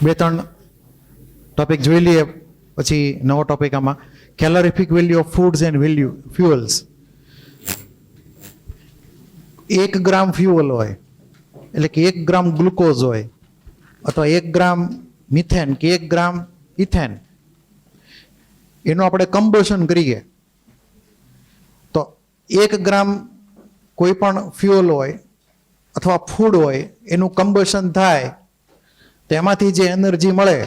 બે ત્રણ ટોપિક જોઈ લઈએ પછી નવો ટોપિક આમાં calorific value of foods and value fuels. 1 gram fuel હોય એટલે કે 1 ગ્રામ ગ્લુકોઝ હોય અથવા 1 ગ્રામ મિથેન કે 1 ગ્રામ ઇથેન, એનું આપણે કમ્બશન કરીએ તો 1 ગ્રામ કોઈ પણ ફ્યુઅલ હોય અથવા ફૂડ હોય એનું કમ્બશન થાય તો એમાંથી જે એનર્જી મળે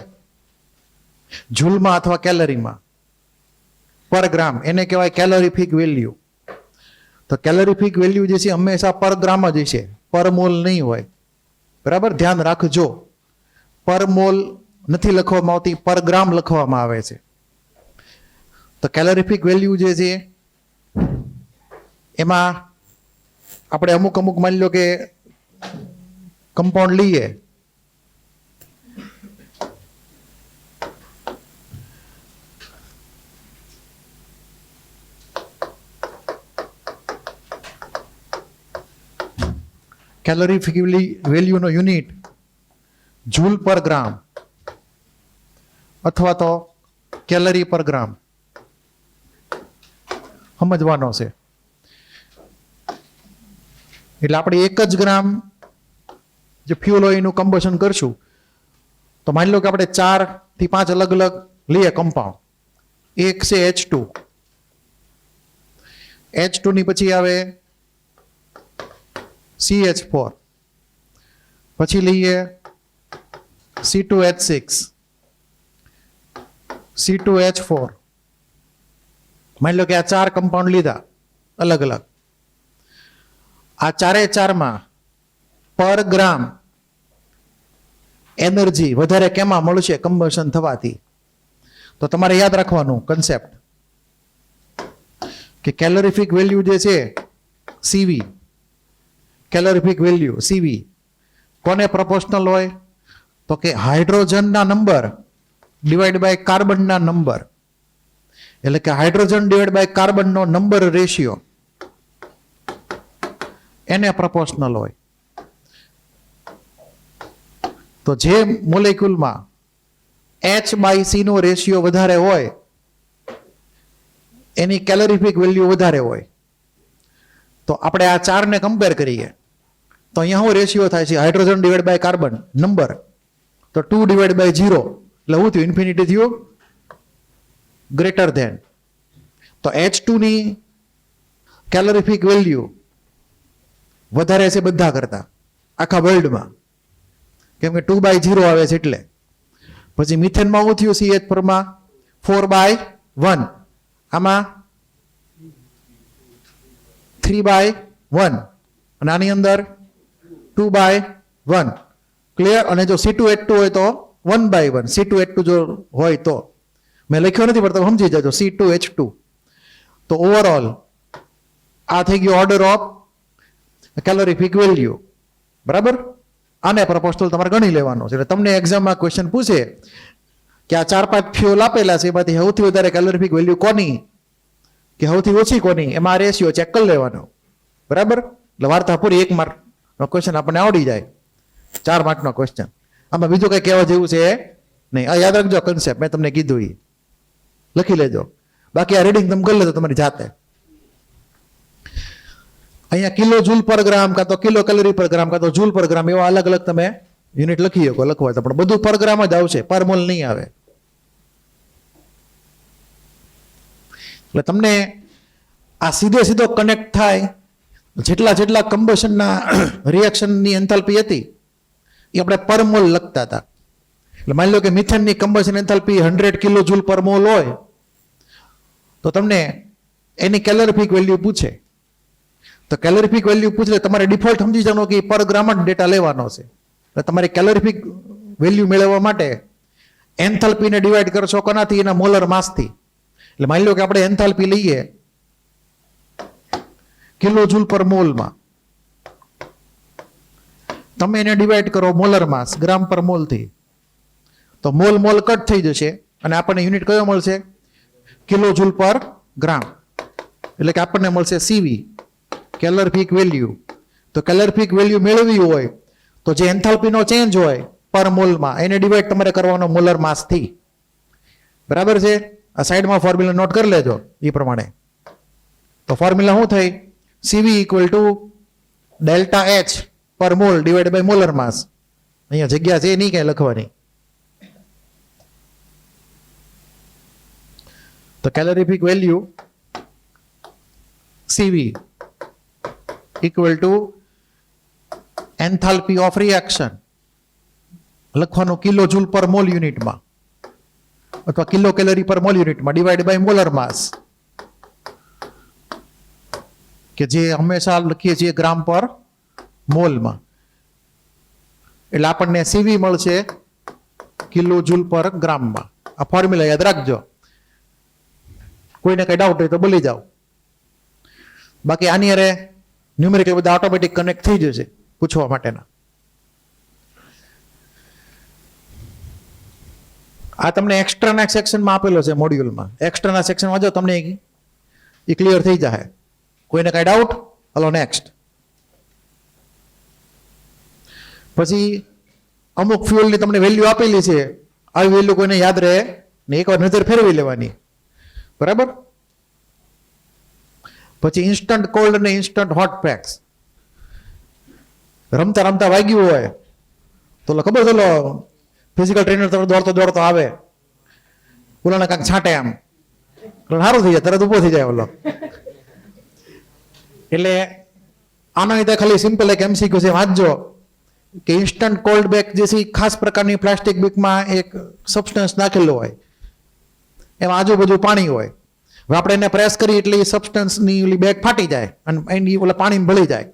જૂલમાં અથવા કેલરીમાં પર ગ્રામ, એને કહેવાય કેલોરીફિક વેલ્યુ. તો કેલોરીફિક વેલ્યુ જે છે હંમેશા પર ગ્રામ જ છે, પર મોલ નહીં હોય. બરાબર, ધ્યાન રાખજો, પર મોલ નથી લખવામાં આવતી, પર ગ્રામ લખવામાં આવે છે. તો કેલોરીફિક વેલ્યુ જે છે એમાં આપણે અમુક માની લો કે કમ્પાઉન્ડ લઈએ કેલોરીફિક વેલ્યુનો યુનિટ જૂલ પર ગ્રામ અથવા તો કેલરી પર ગ્રામ સમજવાનો છે. એટલે આપણે 1 જ ગ્રામ જે ફ્યુઅલ હોય એનું કમ્બશન કરશું તો માની લો કે આપણે 4 થી 5 અલગ અલગ લઈએ કમ્પાઉન્ડ. એક છે H2, H2 ની પછી આવે CH4, પછી લઈએ C2H6, C2H4. માની લો કે આ 4 કમ્પાઉન્ડ લીધા અલગ અલગ. આ 4માં પર ગ્રામ એનર્જી વધારે કેમાં મળશે? કમ્બશન થવાથી. તો તમારે યાદ રાખવાનું કન્સેપ્ટ કે કેલોરીફિક વેલ્યુ જે છે CV, કેલોરીફિક વેલ્યુ CV કોને પ્રોપોર્શનલ હોય? તો કે હાઇડ્રોજનના નંબર ડિવાઈડ બાય કાર્બનના નંબર. એટલે કે હાઇડ્રોજન ડિવાઈડ બાય કાર્બનનો નંબર રેશિયો એને પ્રોપોર્શનલ હોય. તો જે મોલેક્યુલમાં H/C નો રેશિયો વધારે હોય એની કેલોરીફિક વેલ્યુ વધારે હોય. તો આપણે આ 4 ને કમ્પેર કરીએ તો અહીંયા શું રેશિયો થાય છે? Hydrogen divide by carbon number, તો 2/0 એટલે શું થયું? ઇન્ફિનિટી થયું, ગ્રેટર ધેન. તો H2 ની કેલોરીફિક વેલ્યુ વધારે છે બધા કરતા આખા વર્લ્ડમાં, કેમ કે 2/0 આવે છે એટલે. પછી મિથેનમાં શું થયું? CH4માં 4/1, આમાં 3/1 અને આની અંદર 2/1. ક્લિયર? અને જો C2H2 હોય તો 1/1. C2H2 જો હોય તો મેં લખ્યો નથી પણ તમે સમજી જજો C2H2. તો ઓવરઓલ આ થઈ ગયો ઓર્ડર ઓફ કેલોરીફિક વેલ્યુ. બરાબર? આને પ્રોપોર્શનલ તમારે ગણી લેવાનો છે. એટલે તમને એક્ઝામમાં ક્વેશ્ચન પૂછે કે આ 4-5 ફ્યુઅલ આપેલા છે એમાંથી સૌથી વધારે કેલોરીફિક વેલ્યુ કોની કે સૌથી ઓછી કોની, એમાં આ રેશિયો ચેક કરી લેવાનો. બરાબર? એટલે વાર્તા પૂરી. 1 માર્કનો ક્વેશ્ચન આપણને આવડી જાય, 4 માર્કનો ક્વેશ્ચન. આમાં બીજું કંઈ કહેવા જેવું છે નહીં. આ યાદ રાખજો કન્સેપ્ટ, મેં તમને કીધું એ લખી લેજો. બાકી આ રીડિંગ તમે કરી લેજો તમારી જાતે. અહીંયા કિલો જૂલ પર ગ્રામ કાં તો કિલો કેલરી પર ગ્રામ કાં તો જૂલ પર ગ્રામ એવા અલગ અલગ તમે યુનિટ લખી શકો, લખવા તો પણ બધું પર ગ્રામ જ આવશે, પર મોલ નહીં આવે. એટલે તમને આ સીધો કનેક્ટ થાય. જેટલા કમ્બશનના રિએક્શનની એન્થાલ્પી હતી એ આપણે પર મોલ લખતા હતા. એટલે માની લો કે મિથેનની combustion enthalpy 100 kilo joule per mall હોય તો તમને એની કેલોરીફિક વેલ્યુ પૂછે. તો કેલોરીફિક વેલ્યુ પૂછે તમારે ડિફોલ્ટ સમજી જવાનું કે પર ગ્રામ જ ડેટા લેવાનો છે. એટલે તમારે કેલોરીફિક વેલ્યુ મેળવવા માટે એન્થાલ્પીને ડિવાઈડ કરશો કોનાથી? એના મોલર માસથી. એટલે માની લો કે આપણે એન્થાલ્પી લઈએ કિલો જૂલ પર મોલમાં, તમે એને ડિવાઈડ કરો મોલર માસ ગ્રામ પર મોલથી, તો મોલ કટ થઈ જશે અને આપણને યુનિટ કયો મળશે? કિલો જૂલ પર ગ્રામ. એટલે કે આપણને મળશે CV, કેલોરીફિક વેલ્યુ. તો કેલોરીફિક વેલ્યુ મેળવવી હોય તો જે એન્થાલ્પીનો ચેન્જ હોય પર મોલમાં, એને ડિવાઈડ તમારે કરવાનો મોલર માસથી. બરાબર છે? આ સાઈડમાં ફોર્મ્યુલા નોટ કરી લેજો એ પ્રમાણે. તો ફોર્મ્યુલા શું થઈ? CV equal to delta H per mole divide by molar mass. અહીંયા જગ્યા છે નહીં ક્યાંય લખવાની. તો calorific value CV equal to enthalpy of reaction, લખવાનું કિલો જૂલ પર મોલ યુનિટમાં અથવા કિલો કેલરી પર મોલ યુનિટમાં ડિવાઈડ બાય મોલર માસ, કે જે હંમેશા લખીએ છીએ ગ્રામ પર મોલમાં. એટલે આપણને સીવી મળશે કિલો જૂલ પર ગ્રામમાં. આ ફોર્મ્યુલા યાદ રાખજો. કોઈને કઈ ડાઉટ હોય તો બોલી જાઓ. બાકી આની અરે ન્યુમેરિકલ બધા ઓટોમેટિક કનેક્ટ થઈ જશે પૂછવા માટેના. આ તમને એક્સ્ટ્રાના સેક્શનમાં આપેલો છે મોડ્યુલમાં. એક્સ્ટ્રાના સેક્શન વાંચો તમને એ ક્લિયર થઈ જાય. કોઈને કઈ ડાઉટ? Hello next. પછી અમુક ફ્યુઅલની તમને વેલ્યુ આપેલી છે. આવી વેલ્યુ કોઈને યાદ રહે ને એકવાર નજર ફેરવી લેવાની. બરાબર? પછી ઇન્સ્ટન્ટ કોલ્ડ અને ઇન્સ્ટન્ટ હોટ પેક્સ. રમતા રમતા વાગ્યું હોય તો ખબર છે, ફિઝિકલ ટ્રેનર તરફ દોડતો દોડતો આવે, ઓલાને કાંઈક છાંટે આમ, સારું થઈ જાય, તરત ઊભો થઈ જાય ઓલો. એટલે આના લીધે ખાલી સિમ્પલ એક એમસીક્યુ છે, વાંચજો કે ઇન્સ્ટન્ટ કોલ્ડ બેક જે છે ખાસ પ્રકારની પ્લાસ્ટિક બેગમાં એક સબસ્ટન્સ નાખેલો હોય, એમાં આજુબાજુ પાણી હોય. હવે આપણે એને પ્રેસ કરીએ એટલે એ સબસ્ટન્સની ઓલી બેગ ફાટી જાય અને એની ઓલા પાણી ભળી જાય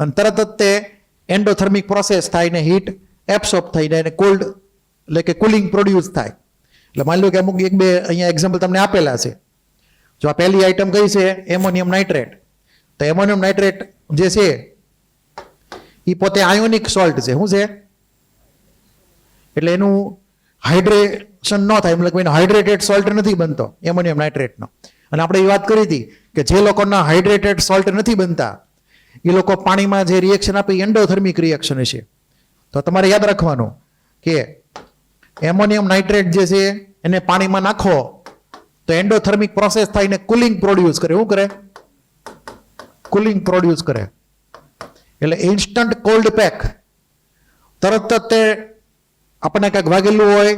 અને તરત જ તે એન્ડોથર્મિક પ્રોસેસ થાય ને હીટ એબ્સોર્બ થઈ જાય અને કોલ્ડ એટલે કે કુલિંગ પ્રોડ્યુસ થાય. એટલે માની લો કે અમુક એક બે અહીંયા એક્ઝામ્પલ તમને આપેલા છે. જો આ પહેલી આઈટમ કઈ છે? Ammonium nitrate. તો એમોનિયમ નાઇટ્રેટ જે છે એ પોતે આયોનિક સોલ્ટ છે. શું છે? એટલે એનું હાઇડ્રેશન ન થાય, મતલબ એનો હાઇડ્રેટેડ સોલ્ટ નથી બનતો એમોનિયમ નાઇટ્રેટનો. અને આપણે એ વાત કરી હતી કે જે લોકોના હાઇડ્રેટેડ સોલ્ટ નથી બનતા એ લોકો પાણીમાં જે રિએક્શન આપે એન્ડોથર્મિક રિએક્શન છે. તો તમારે યાદ રાખવાનું કે એમોનિયમ નાઇટ્રેટ જે છે એને પાણીમાં નાખો તો એન્ડોથર્મિક પ્રોસેસ થાય ને કુલિંગ પ્રોડ્યુસ કરે. શું કરે? કુલિંગ પ્રોડ્યુસ કરે. એટલે ઇન્સ્ટન્ટ કોલ્ડ પેક તરત જ તે આપણને કંઈક વાગેલું હોય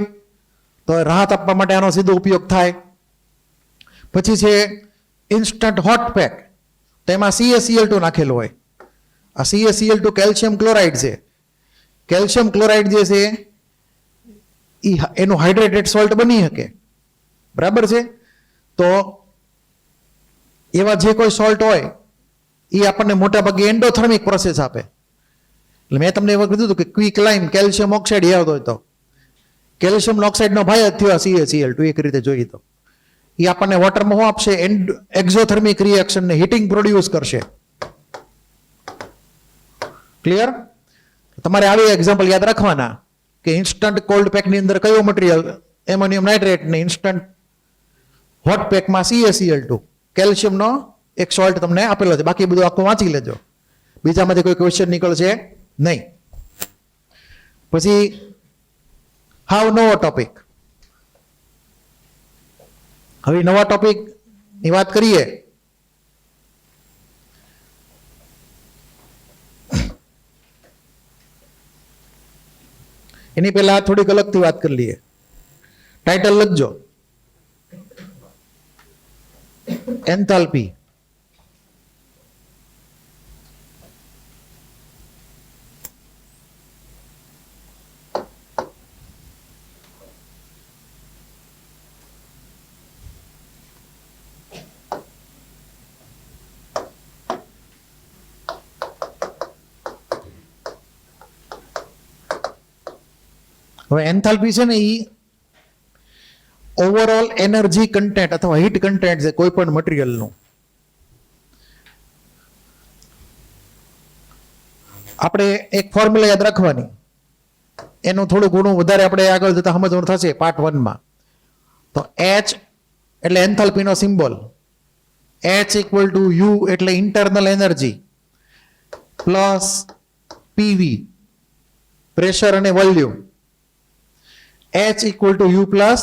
તો રાહત આપવા માટે આનો સીધો ઉપયોગ થાય. પછી છે ઇન્સ્ટન્ટ હોટ પેક. તો એમાં CaCl2 નાખેલું હોય. આ CaCl2 કેલ્શિયમ ક્લોરાઇડ છે. કેલ્શિયમ ક્લોરાઇડ જે છે એનું હાઇડ્રેટેડ સોલ્ટ બની શકે. બરાબર છે? તો એવા જે કોઈ સોલ્ટ હોય એ આપણને મોટાભાગે એન્ડોથર્મિક પ્રોસેસ આપે. એટલે મેં તમને એવું કીધું હતું કે ક્વિક લાઇમ કેલ્શિયમ ઓક્સાઇડ યાદ હોય તો કેલ્શિયમ ઓક્સાઇડનો ભાઈ જ થયો CaCl2 એક રીતે જોઈએ તો. એ આપણને વોટરમાં શું આપશે? એક્ઝોથર્મિક રિએક્શન ને હીટિંગ પ્રોડ્યુસ કરશે. ક્લિયર? તમારે આવી એક્ઝામ્પલ યાદ રાખવાના કે ઇન્સ્ટન્ટ કોલ્ડ પેકની અંદર કયો મટીરિયલ? એમોનિયમ નાઇટ્રેટ ને ઇન્સ્ટન્ટ હોટ પેકમાં CaCl2 કેલ્શિયમનો એક સોલ્ટ તમને આપેલો છે. બાકી બધું આખું વાંચી લેજો, બીજામાંથી કોઈ ક્વેશ્ચન નીકળશે નહીં. પછી હાવ નવો ટોપિક. હવે નવા ટોપિક ની વાત કરીએ. એની પહેલા થોડીક અલગથી વાત કરી લઈએ. ટાઇટલ લખજો, એન્થાલ્પી. હવે એન્થાલ્પી છે ને એ ઓવરઓલ એનર્જી કન્ટેન્ટ અથવા હીટ કન્ટેન્ટ છે કોઈ પણ મટીરિયલનું. આપણે એક ફોર્મ્યુલા યાદ રાખવાની, એનું થોડું ઘણું વધારે આપણે આગળ જતા સમજવાનું થશે પાર્ટ 1માં. તો H એટલે એન્થાલ્પીનો સિમ્બોલ, H ઇક્વલ ટુ U એટલે internal energy plus PV pressure અને volume H equal to U plus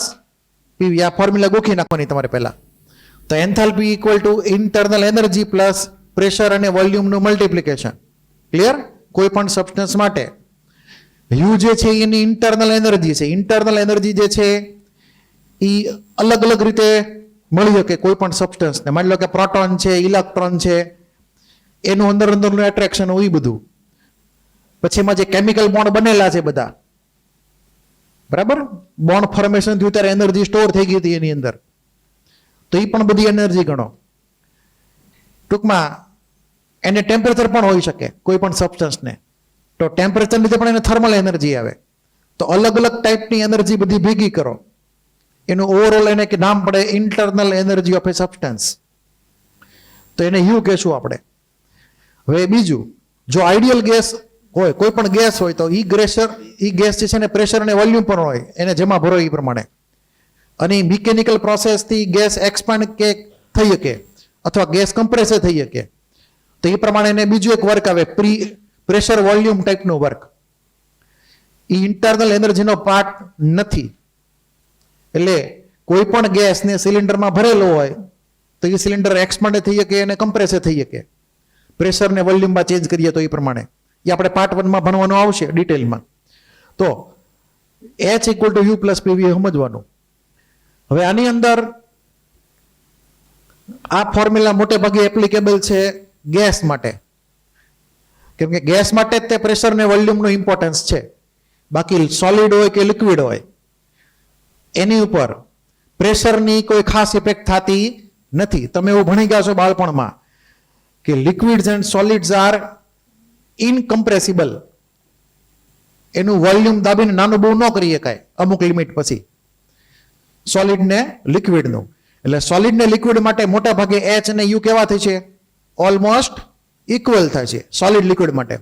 PV. આ ફોર્મ્યુલા ગોખી નાખવાની તમારે પહેલા. તો enthalpy equal to internal energy plus pressure અને વોલ્યુમનું મલ્ટિપ્લિકેશન. ક્લિયર? કોઈ પણ સબસ્ટન્સ માટે યુ જે છે એની ઇન્ટરનલ એનર્જી છે. ઇન્ટરનલ એનર્જી જે છે એ અલગ અલગ રીતે મળી શકે કોઈ પણ સબસ્ટન્સને. માની લો કે પ્રોટોન છે, ઇલેક્ટ્રોન છે, એનું અંદર અંદરનું એટ્રેક્શન હોય એ બધું. પછી એમાં જે કેમિકલ બોન્ડ બનેલા છે બધા, બરાબર, બોન્ડ ફોર્મેશન થયું ત્યારે એનર્જી સ્ટોર થઈ ગઈ હતી એની અંદર, તો એ પણ બધી એનર્જી ગણો. ટૂંકમાં એને ટેમ્પરેચર પણ હોઈ શકે કોઈ પણ સબસ્ટન્સને, તો ટેમ્પરેચર લીધે પણ એને થર્મલ એનર્જી આવે. તો અલગ અલગ ટાઈપની એનર્જી બધી ભેગી કરો, એનું ઓવરઓલ એને કે નામ પડે internal energy of A substance. તો એને યુ કહેશું આપણે. હવે બીજું, જો આઈડિયલ ગેસ હોય, કોઈ પણ ગેસ હોય, તો ઈ ગેસ જે છે ને પ્રેશર અને વોલ્યુમ પણ હોય, એને જેમાં ભરો એ પ્રમાણે. અને મિકેનિકલ પ્રોસેસથી ગેસ એક્સપાન્ડ કે થઈ શકે અથવા ગેસ કમ્પ્રેસ થઈ શકે, તો એ પ્રમાણે એને બીજું એક વર્ક આવે, પ્રેશર વોલ્યુમ ટાઈપનું વર્ક. એ ઇન્ટરનલ એનર્જીનો પાર્ટ નથી. એટલે કોઈ પણ ગેસને સિલિન્ડરમાં ભરેલો હોય તો એ સિલિન્ડર એક્સપાન્ડ થઈ શકે અને કમ્પ્રેસ થઈ શકે, પ્રેશર ને વોલ્યુમમાં ચેન્જ કરીએ તો એ પ્રમાણે. એ આપણે પાર્ટ 1 માં ભણવાનું આવશે ડિટેલમાં. તો H equal to U plus PV સમજવાનું. હવે આની અંદર આ ફોર્મ્યુલા મોટે ભાગે એપ્લિકેબલ છે ગેસ માટે, કેમ કે ગેસ માટે જ તે પ્રેશર ને વોલ્યુમનું ઇમ્પોર્ટન્સ છે. બાકી સોલિડ હોય કે લિક્વિડ હોય એની ઉપર પ્રેશરની કોઈ ખાસ ઇફેક્ટ થતી નથી. તમે એવું ભણી ગયા છો બાળપણમાં કે લિક્વિડ્સ એન્ડ સોલિડ્સ આર ઇનકમ્પ્રેસિબલ. એનું વોલ્યુમ દાબીને નાનું બહુ ન કરી શકાય અમુક લિમિટ પછી, સોલિડ ને લિક્વિડનું. એટલે સોલિડ ને લિક્વિડ માટે મોટા ભાગે એચ અને યુ કેવા થાય છે? ઓલમોસ્ટ ઇક્વલ થાય છે સોલિડ લિક્વિડ માટે.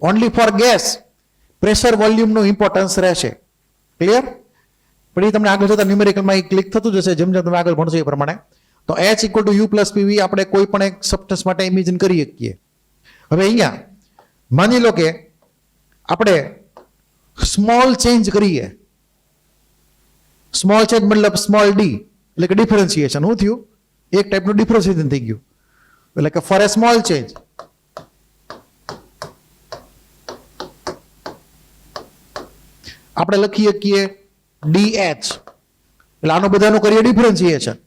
ઓનલી ફોર ગેસ પ્રેશર વોલ્યુમનું ઇમ્પોર્ટન્સ રહેશે. ક્લિયર? પણ એ તમને આગળ જતા ન્યુમેરિકલમાં ક્લિક થતું જશે જેમ જેમ તમે આગળ ભણશો એ પ્રમાણે. તો H equal to U plus PV આપણે કોઈ પણ એક સબસ્ટન્સ માટે ઇમેજિન કરી શકીએ. હવે અહીંયા માની લો કે આપણે સ્મોલ ચેન્જ કરીએ. સ્મોલ ચેન્જ મતલબ સ્મોલ ડી, એટલે કે ડિફરન્સિએશન. શું થયું? એક ટાઈપનું ડિફરન્સિએશન થઈ ગયું. એટલે કે ફોર એ સ્મોલ ચેન્જ આપણે લખી શકીએ DH. એટલે આનું બધાનું કરીએ ડિફરન્સિએશન.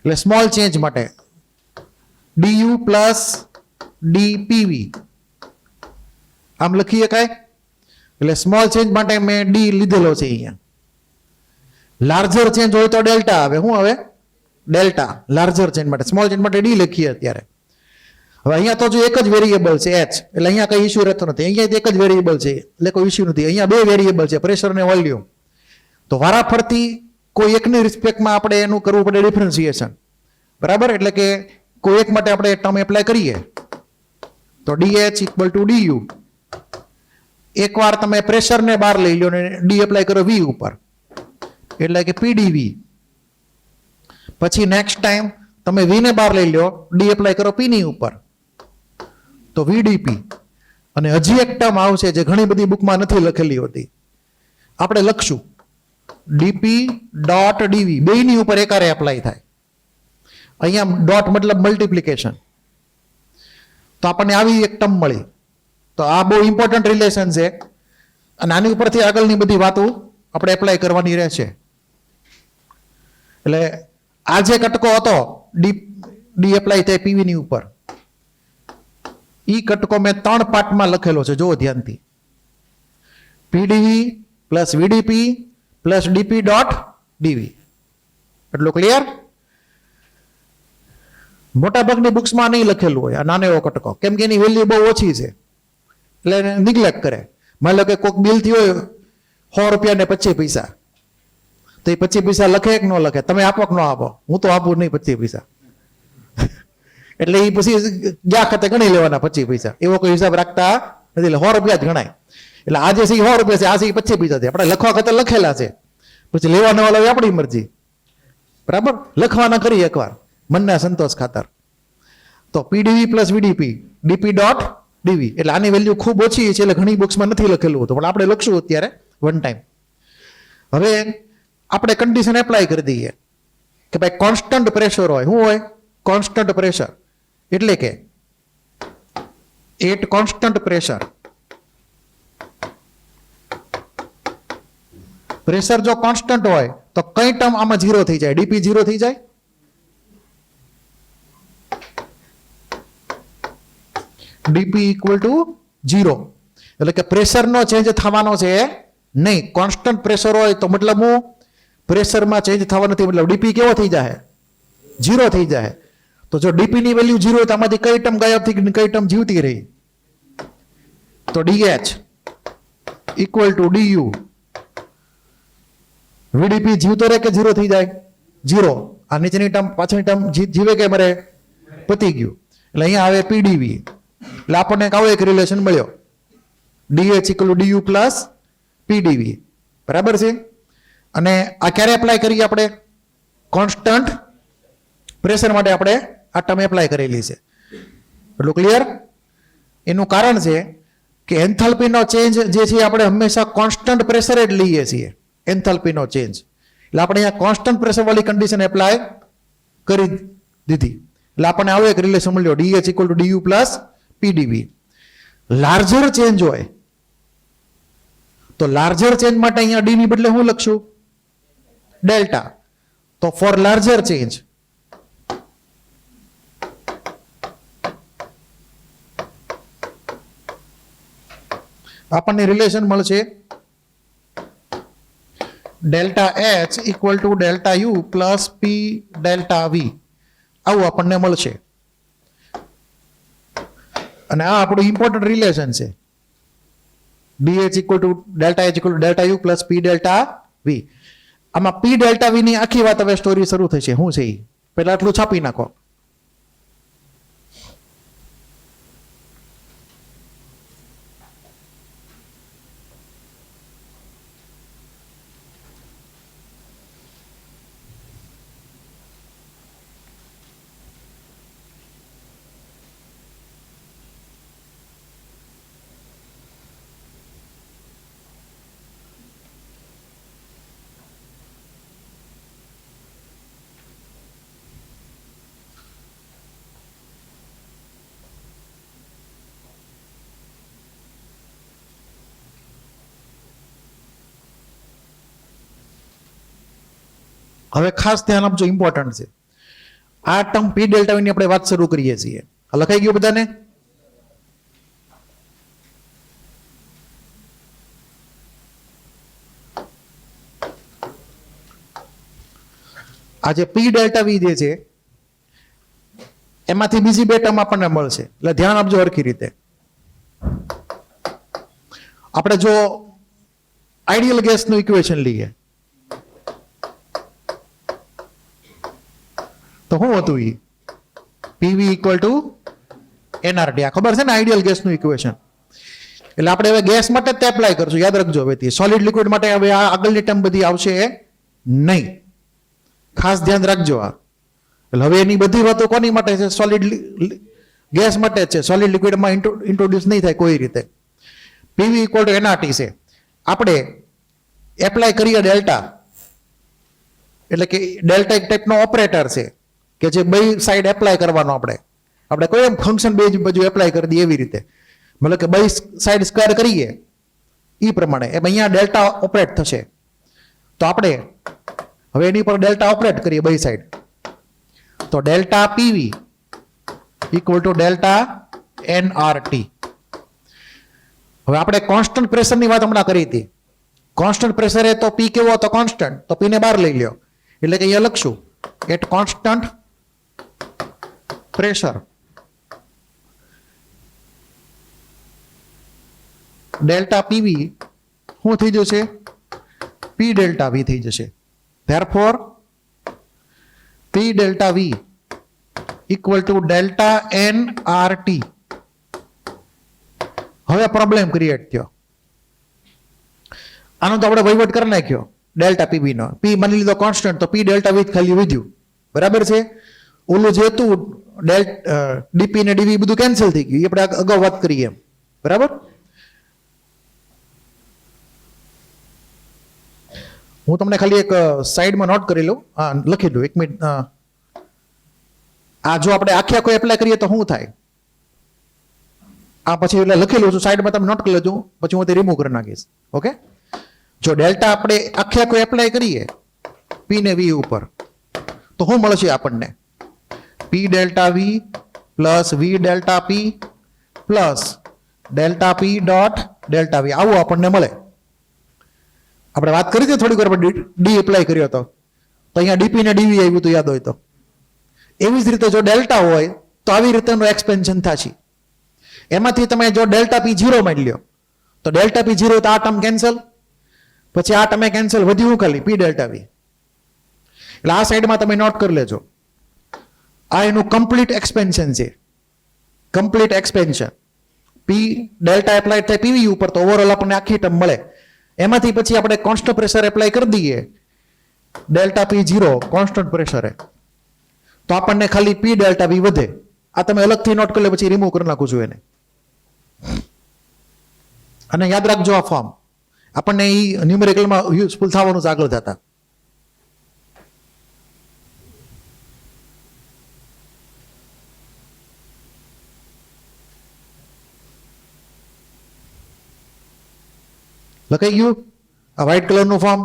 એટલે સ્મોલ ચેન્જ માટે DU પ્લસ DPV આમ લખી શકાય. એટલે સ્મોલ ચેન્જ માટે મેં ડી લીધેલો છે અહીંયા. લાર્જર ચેન્જ હોય તો ડેલ્ટા આવે. શું આવે? ડેલ્ટા. લાર્જર ચેન્જ માટે. સ્મોલ ચેન્જ માટે ડી લખીએ અત્યારે. હવે અહીંયા તો જો એક જ વેરિયેબલ છે H, એટલે અહીંયા કઈ ઇશ્યુ રહેતો નથી. અહીંયા એક જ વેરિયેબલ છે એટલે કોઈ ઇશ્યુ નથી. અહીંયા બે વેરિયેબલ છે, પ્રેશર અને વોલ્યુમ. તો વારાફરતી કોઈ એકની રિસ્પેક્ટમાં આપણે એનું કરવું પડે ડિફરન્સિએશન. બરાબર? એટલે કે કોઈ એક માટે આપણે ટર્મ એપ્લાય કરીએ તો DH ઇક્વલ ટુ DU. એકવાર તમે પ્રેશરને બહાર લઈ લો ને ડી એપ્લાય કરો V ઉપર, એટલે કે PdV. પછી નેક્સ્ટ ટાઈમ તમે V ને બહાર લઈ લો, ડી એપ્લાય કરો P ની ઉપર, તો VdP. અને હજી એક ટર્મ આવશે જે ઘણી બધી બુકમાં નથી લખેલી હોતી. આપણે લખશું DP ડોટ DV. બેયની ઉપર એકારે એપ્લાય થાય. અહીંયા ડોટ મતલબ મલ્ટિપ્લિકેશન. તો આપણને આવી એક ટર્મ મળી. તો આ બહુ ઇમ્પોર્ટન્ટ રિલેશન છે અને આની ઉપરથી આગળની બધી વાતો આપણે એપ્લાય કરવાની રહેશે. એટલે આ જે કટકો હતો ડી એપ્લાય થાય પીવી ની ઉપર, ઈ કટકો મેં 3 પાર્ટમાં લખેલો છે, જુઓ ધ્યાનથી. PdV plus VdP plus DP dot DV. એટલું ક્લિયર? મોટાભાગની બુક્સમાં નહીં લખેલું હોય આ નાનો એવો કટકો, કેમ કે એની વેલ્યુ બહુ ઓછી છે એટલે એને નિગ્લેક્ટ કરે. માની લો કે કોઈક બિલ થયું હોય 100 રૂપિયા ને 25 પૈસા, તો એ 25 પૈસા લખે કે ન લખે? તમે આપો કે ન આપો? હું તો આપું નહીં 25 પૈસા. એટલે એ પછી ગયા ખાતે ગણી લેવાના 25 પૈસા, એવો કોઈ હિસાબ રાખતા નથી. એટલે 100 રૂપિયા જ ગણાય. એટલે આ જે છે 100 રૂપિયા છે, આ છે 25 પૈસા છે. આપણે લખવા ખાતે લખેલા છે, પછી લેવાના વાળા આપણી મરજી. બરાબર? લખવાના કરી એકવાર મનના સંતોષ ખાતર. તો PdV plus VdP DP dot DV. એટલે આની વેલ્યુ ખૂબ ઓછી છે એટલે ઘણી બુક્સમાં નથી લખેલું હતું, પણ આપણે લખશું અત્યારે વન ટાઈમ. હવે આપણે કન્ડિશન એપ્લાય કરી દઈએ કે ભાઈ કોન્સ્ટન્ટ પ્રેશર હોય. શું હોય? Constant pressure. એટલે કે એટ કોન્સ્ટન્ટ પ્રેશર, પ્રેશર જો કોન્સ્ટન્ટ હોય તો કઈ ટર્મ આમાં 0 થઈ જાય? ડીપી 0 થઈ જાય. DP equal to 0. એટલે કે પ્રેશર નો ચેન્જ થવાનો છે નહીં. કોન્સ્ટન્ટ પ્રેશર હોય તો મતલબ હું પ્રેશરમાં ચેન્જ થવાનો નથી, મતલબ ડીપી કેવો થઈ જાય? 0 થઈ જાય. તો જો ડીપી ની વેલ્યુ 0 હોય તો આમાંથી કઈ ટર્મ ગાયબ થઈ ગઈ, કઈ ટર્મ જીવતી રહી? તો ડીએચ ઇક્વલ ટુ ડીયુ. વીડીપી જીવતો રહે કે 0 થઈ જાય? 0. આ નીચેની ટર્મ પાછળની ટર્મ જીવે કે મરે? પતી ગયું. એટલે અહીંયા આવે પીડીવી. એટલે આપણને આવો એક રિલેશન મળ્યો, dH equal to dU plus PdV. બરાબર છે. અને આ ક્યારે એપ્લાય કરીએ આપણે? કોન્સ્ટન્ટ પ્રેશર માટે આપણે આ ટર્મ એપ્લાય કરેલી છે. એટલું ક્લિયર? એનું કારણ છે કે એન્થાલ્પીનો ચેન્જ જે છે આપણે હંમેશા કોન્સ્ટન્ટ પ્રેશર જ લઈએ છીએ. એન્થાલ્પીનો ચેન્જ એટલે આપણે અહીંયા કોન્સ્ટન્ટ પ્રેશર વાળી કન્ડિશન એપ્લાય કરી દીધી. એટલે આપણને આવો એક રિલેશન મળ્યો, dH equal to dU plus PdV. Larger change હોય તો લાર્જર ચેન્જ માટે અહીંયા ડી ની બદલે હું લખશું? ડેલ્ટા. તો ફોર લાર્જર ચેન્જ આપણને રિલેશન મળશે delta H equal to delta U plus P delta V. આવું આપણને મળશે. અને આ આપણું ઇમ્પોર્ટન્ટ રિલેશન છે. DH equal to delta H equal to delta U plus P delta V. આમાં પી ડેલ્ટા વી ની આખી વાત હવે સ્ટોરી શરૂ થશે. શું છે એ પેલા આટલું છાપી નાખો. હવે ખાસ ધ્યાન આપજો, ઇમ્પોર્ટન્ટ છે. આ ટર્મ પી ડેલ્ટા વી ની આપણે વાત શરૂ કરીએ છીએ. લખાઈ ગયું બધાને? આ જે પી ડેલ્ટા વી જે છે એમાંથી બીજી બે ટર્મ આપણને મળશે. એટલે ધ્યાન આપજો હરખી રીતે. આપણે જો આઈડિયલ ગેસનું ઇક્વેશન લઈએ તો શું હતું? એ પીવી ઇક્વલ ટુ એનઆરટી. આ ખબર છે ને આઈડિયલ ગેસનું ઇક્વેશન. એટલે આપણે હવે ગેસ માટે જ એપ્લાય કરશું. યાદ રાખજો. હવેથી સોલિડ લિક્વિડ માટે હવે આ આગળની ટર્મ બધી આવશે નહીં. ખાસ ધ્યાન રાખજો. આ એટલે હવે એની બધી વાતો કોની માટે છે? સોલિડ ગેસ માટે જ છે. સોલિડ લિક્વિડમાં ઇન્ટ્રોડ્યુસ નહીં થાય કોઈ રીતે. પીવી ઇક્વલ ટુ એનઆરટી છે. આપણે એપ્લાય કરીએ ડેલ્ટા, એટલે કે ડેલ્ટા એક ટાઈપનો ઓપરેટર છે કે જે બે સાઈડ એપ્લાય કરવાનો. આપણે કોઈ એમ ફંક્શન બે બાજુ એપ્લાય કરી દઈએ એવી રીતે, મતલબ કે બે સાઈડ સ્ક્વેર કરીએ એ પ્રમાણે એમ અહીંયા ડેલ્ટા ઓપરેટ થશે. તો આપણે હવે એની પર ડેલ્ટા ઓપરેટ કરીએ બે સાઈડ. તો delta PV equal to delta NRT. હવે આપણે કોન્સ્ટન્ટ પ્રેશરની વાત હમણાં કરી હતી. કોન્સ્ટન્ટ પ્રેશર એ તો પી કેવો હતો? કોન્સ્ટન્ટ. તો પી ને બહાર લઈ લ્યો. એટલે કે અહીંયા લખશું at constant pressure delta PV શું થઈ જશે? પી ડેલ્ટા વી થઈ જશે. Therefore P delta V equal to delta N R T. હવે પ્રોબ્લેમ ક્રિએટ થયો. આનો તો આપણે વહીવટ કરી નાખ્યો ડેલ્ટા પીબી નો. પી માની લીધો કોન્સ્ટન્ટ, તો પી ડેલ્ટા વી ખાલી વધ્યું. બરાબર છે. ઓલું જે હતું ડીપી ને ડીવી બધું કેન્સલ થઈ ગયું. એ આપણે અગાઉ વાત કરીએ એમ. બરાબર. હું તમને ખાલી એક સાઈડમાં નોટ કરી લઉં, લખી દઉં 1 મિનિટ. આ જો આપણે આખે આખો એપ્લાય કરીએ તો શું થાય? આ પછી એટલે લખેલું છું, સાઈડમાં તમે નોટ કરી લેજો, પછી હું તે રિમૂવ કરી નાખીશ. ઓકે, જો ડેલ્ટા આપણે આખે આખો એપ્લાય કરીએ પી ને વી ઉપર, તો શું મળશે આપણને? P delta V plus V delta P plus delta P dot delta V, આવું આપણને મળે. આપણે વાત કરી હતી થોડીક વાર ડી એપ્લાય કર્યો હતો, તો અહીંયા ડીપી ને ડીવી આવ્યું હતું, યાદ હોય તો. એવી જ રીતે જો ડેલ્ટા હોય તો આવી રીતેનું એક્સપેન્શન થશે. એમાંથી તમે જો ડેલ્ટા પી 0 માની લ્યો તો ડેલ્ટા પી 0 તો આ ટર્મ કેન્સલ, પછી આ ટર્મે કેન્સલ, વધ્યું ખાલી પી ડેલ્ટા વી. એટલે આ સાઈડમાં તમે નોટ કરી લેજો, આ એનું કમ્પ્લીટ એક્સપેન્શન છે. કમ્પ્લીટ એક્સપેન્શન પી ડેલ્ટા એપ્લાય થાય પીવી ઉપર, તો ઓવરઓલ આપણને આખી ટર્મ મળે. એમાંથી પછી આપણે કોન્સ્ટન્ટ પ્રેશર એપ્લાય કરી દઈએ ડેલ્ટા પી 0 કોન્સ્ટન્ટ પ્રેશરે, તો આપણને ખાલી પી ડેલ્ટા વી વધે. આ તમે અલગથી નોટ કરી લે, પછી રિમૂવ કરી નાખું છું એને. અને યાદ રાખજો આ ફોર્મ આપણને એ ન્યુમેરિકલમાં યુઝફુલ થવાનું છે આગળ જતા. લખાઈ ગયું આ વ્હાઇટ કલરનું ફોર્મ?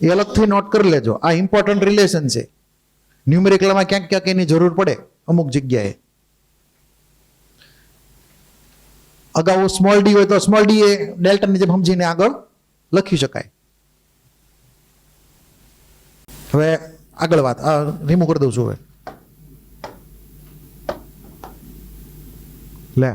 એ અલગથી નોટ કરી લેજો, આ ઇમ્પોર્ટન્ટ રિલેશન છે. ન્યુમેરિકલમાં ક્યાંક ક્યાંક એની જરૂર પડે અમુક જગ્યાએ. અગાઉ સ્મોલ ડી હોય તો સ્મોલ ડી એ ડેલ્ટાની જેમ સમજીને આગળ લખી શકાય. હવે આગળ વાત રિમૂવ કરી દઉં છું. હવે લે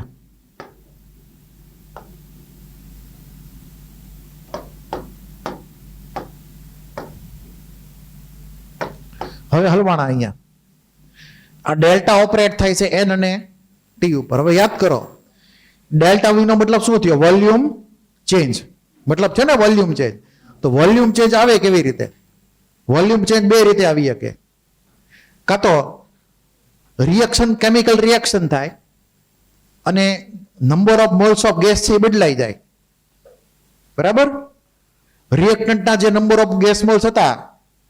હવે હલવાણા અહીંયા આ ડેલ્ટા ઓપરેટ થાય છે એન અને ટી ઉપર. હવે યાદ કરો ડેલ્ટા વી નો મતલબ શું થયો? Volume change. મતલબ છે ને વોલ્યુમ ચેન્જ. તો વોલ્યુમ ચેન્જ આવે કેવી રીતે? વોલ્યુમ ચેન્જ બે રીતે આવી શકે. કાં તો રિએક્શન, કેમિકલ રિએક્શન થાય અને number of moles of gas છે એ બદલાઈ જાય. બરાબર? રિએક્ટન્ટના જે નંબર ઓફ ગેસ મોલ્સ હતા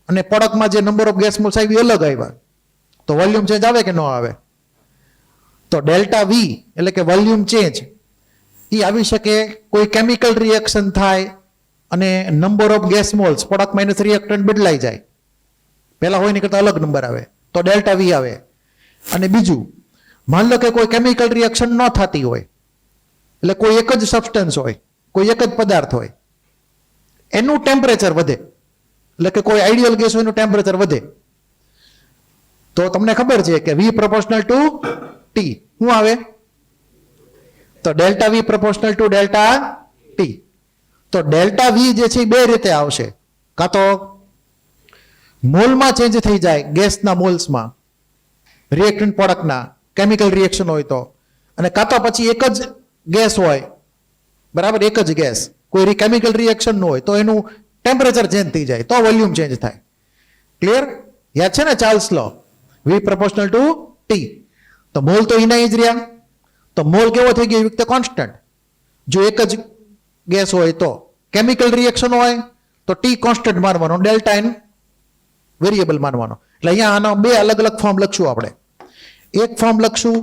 અને પ્રોડક્ટમાં જે નંબર ઓફ ગેસ મોલ્સ આવી અલગ આવ્યા, તો વોલ્યુમ ચેન્જ આવે કે ન આવે? તો ડેલ્ટા વી એટલે કે વોલ્યુમ ચેન્જ એ આવી શકે કોઈ કેમિકલ રિએક્શન થાય અને number of gas moles product minus reactant બદલાઈ જાય, પહેલા હોય ને કરતા અલગ નંબર આવે, તો ડેલ્ટા વી આવે. અને બીજું, માન લો કે કોઈ કેમિકલ રિએક્શન ન થતી હોય, એટલે કોઈ એક જ સબસ્ટન્સ હોય, કોઈ એક જ પદાર્થ હોય, એનું ટેમ્પરેચર વધે, એટલે કે કોઈ આઈડિયલ ગેસ હોય એનું ટેમ્પરેચર વધે, તો તમને ખબર છે કે વી પ્રોપોર્શનલ ટુ ટી શું આવે? તો delta V proportional to delta T. તો ડેલ્ટા વી જે છે એ બે રીતે આવશે, કાં તો મોલમાં ચેન્જ થઈ જાય ગેસના મોલ્સમાં, રિએક્ટન્ટ પ્રોડક્ટના કેમિકલ રિએક્શન હોય તો, અને કાં તો પછી એક જ ગેસ હોય, બરાબર, એક જ ગેસ, કોઈ કેમિકલ રિએક્શન ન હોય તો એનું ટેમ્પરેચર ચેન્જ થઈ જાય, તો વોલ્યુમ ચેન્જ થાય. ક્લિયર? યાદ છે ને Charles law, V proportional to T. તો મોલ તો એના જ રહ્યા, તો મોલ કેવો થઈ ગયો? યુક્ત કોન્સ્ટન્ટ. જો એક જ ગેસ હોય તો, કેમિકલ રિએક્શન હોય તો ટી કોન્સ્ટન્ટ માનવાનો, ડેલ્ટા એન વેરિયેબલ માનવાનો. એટલે અહીંયા આનો બે અલગ અલગ ફોર્મ લખશું આપણે. એક ફોર્મ લખશું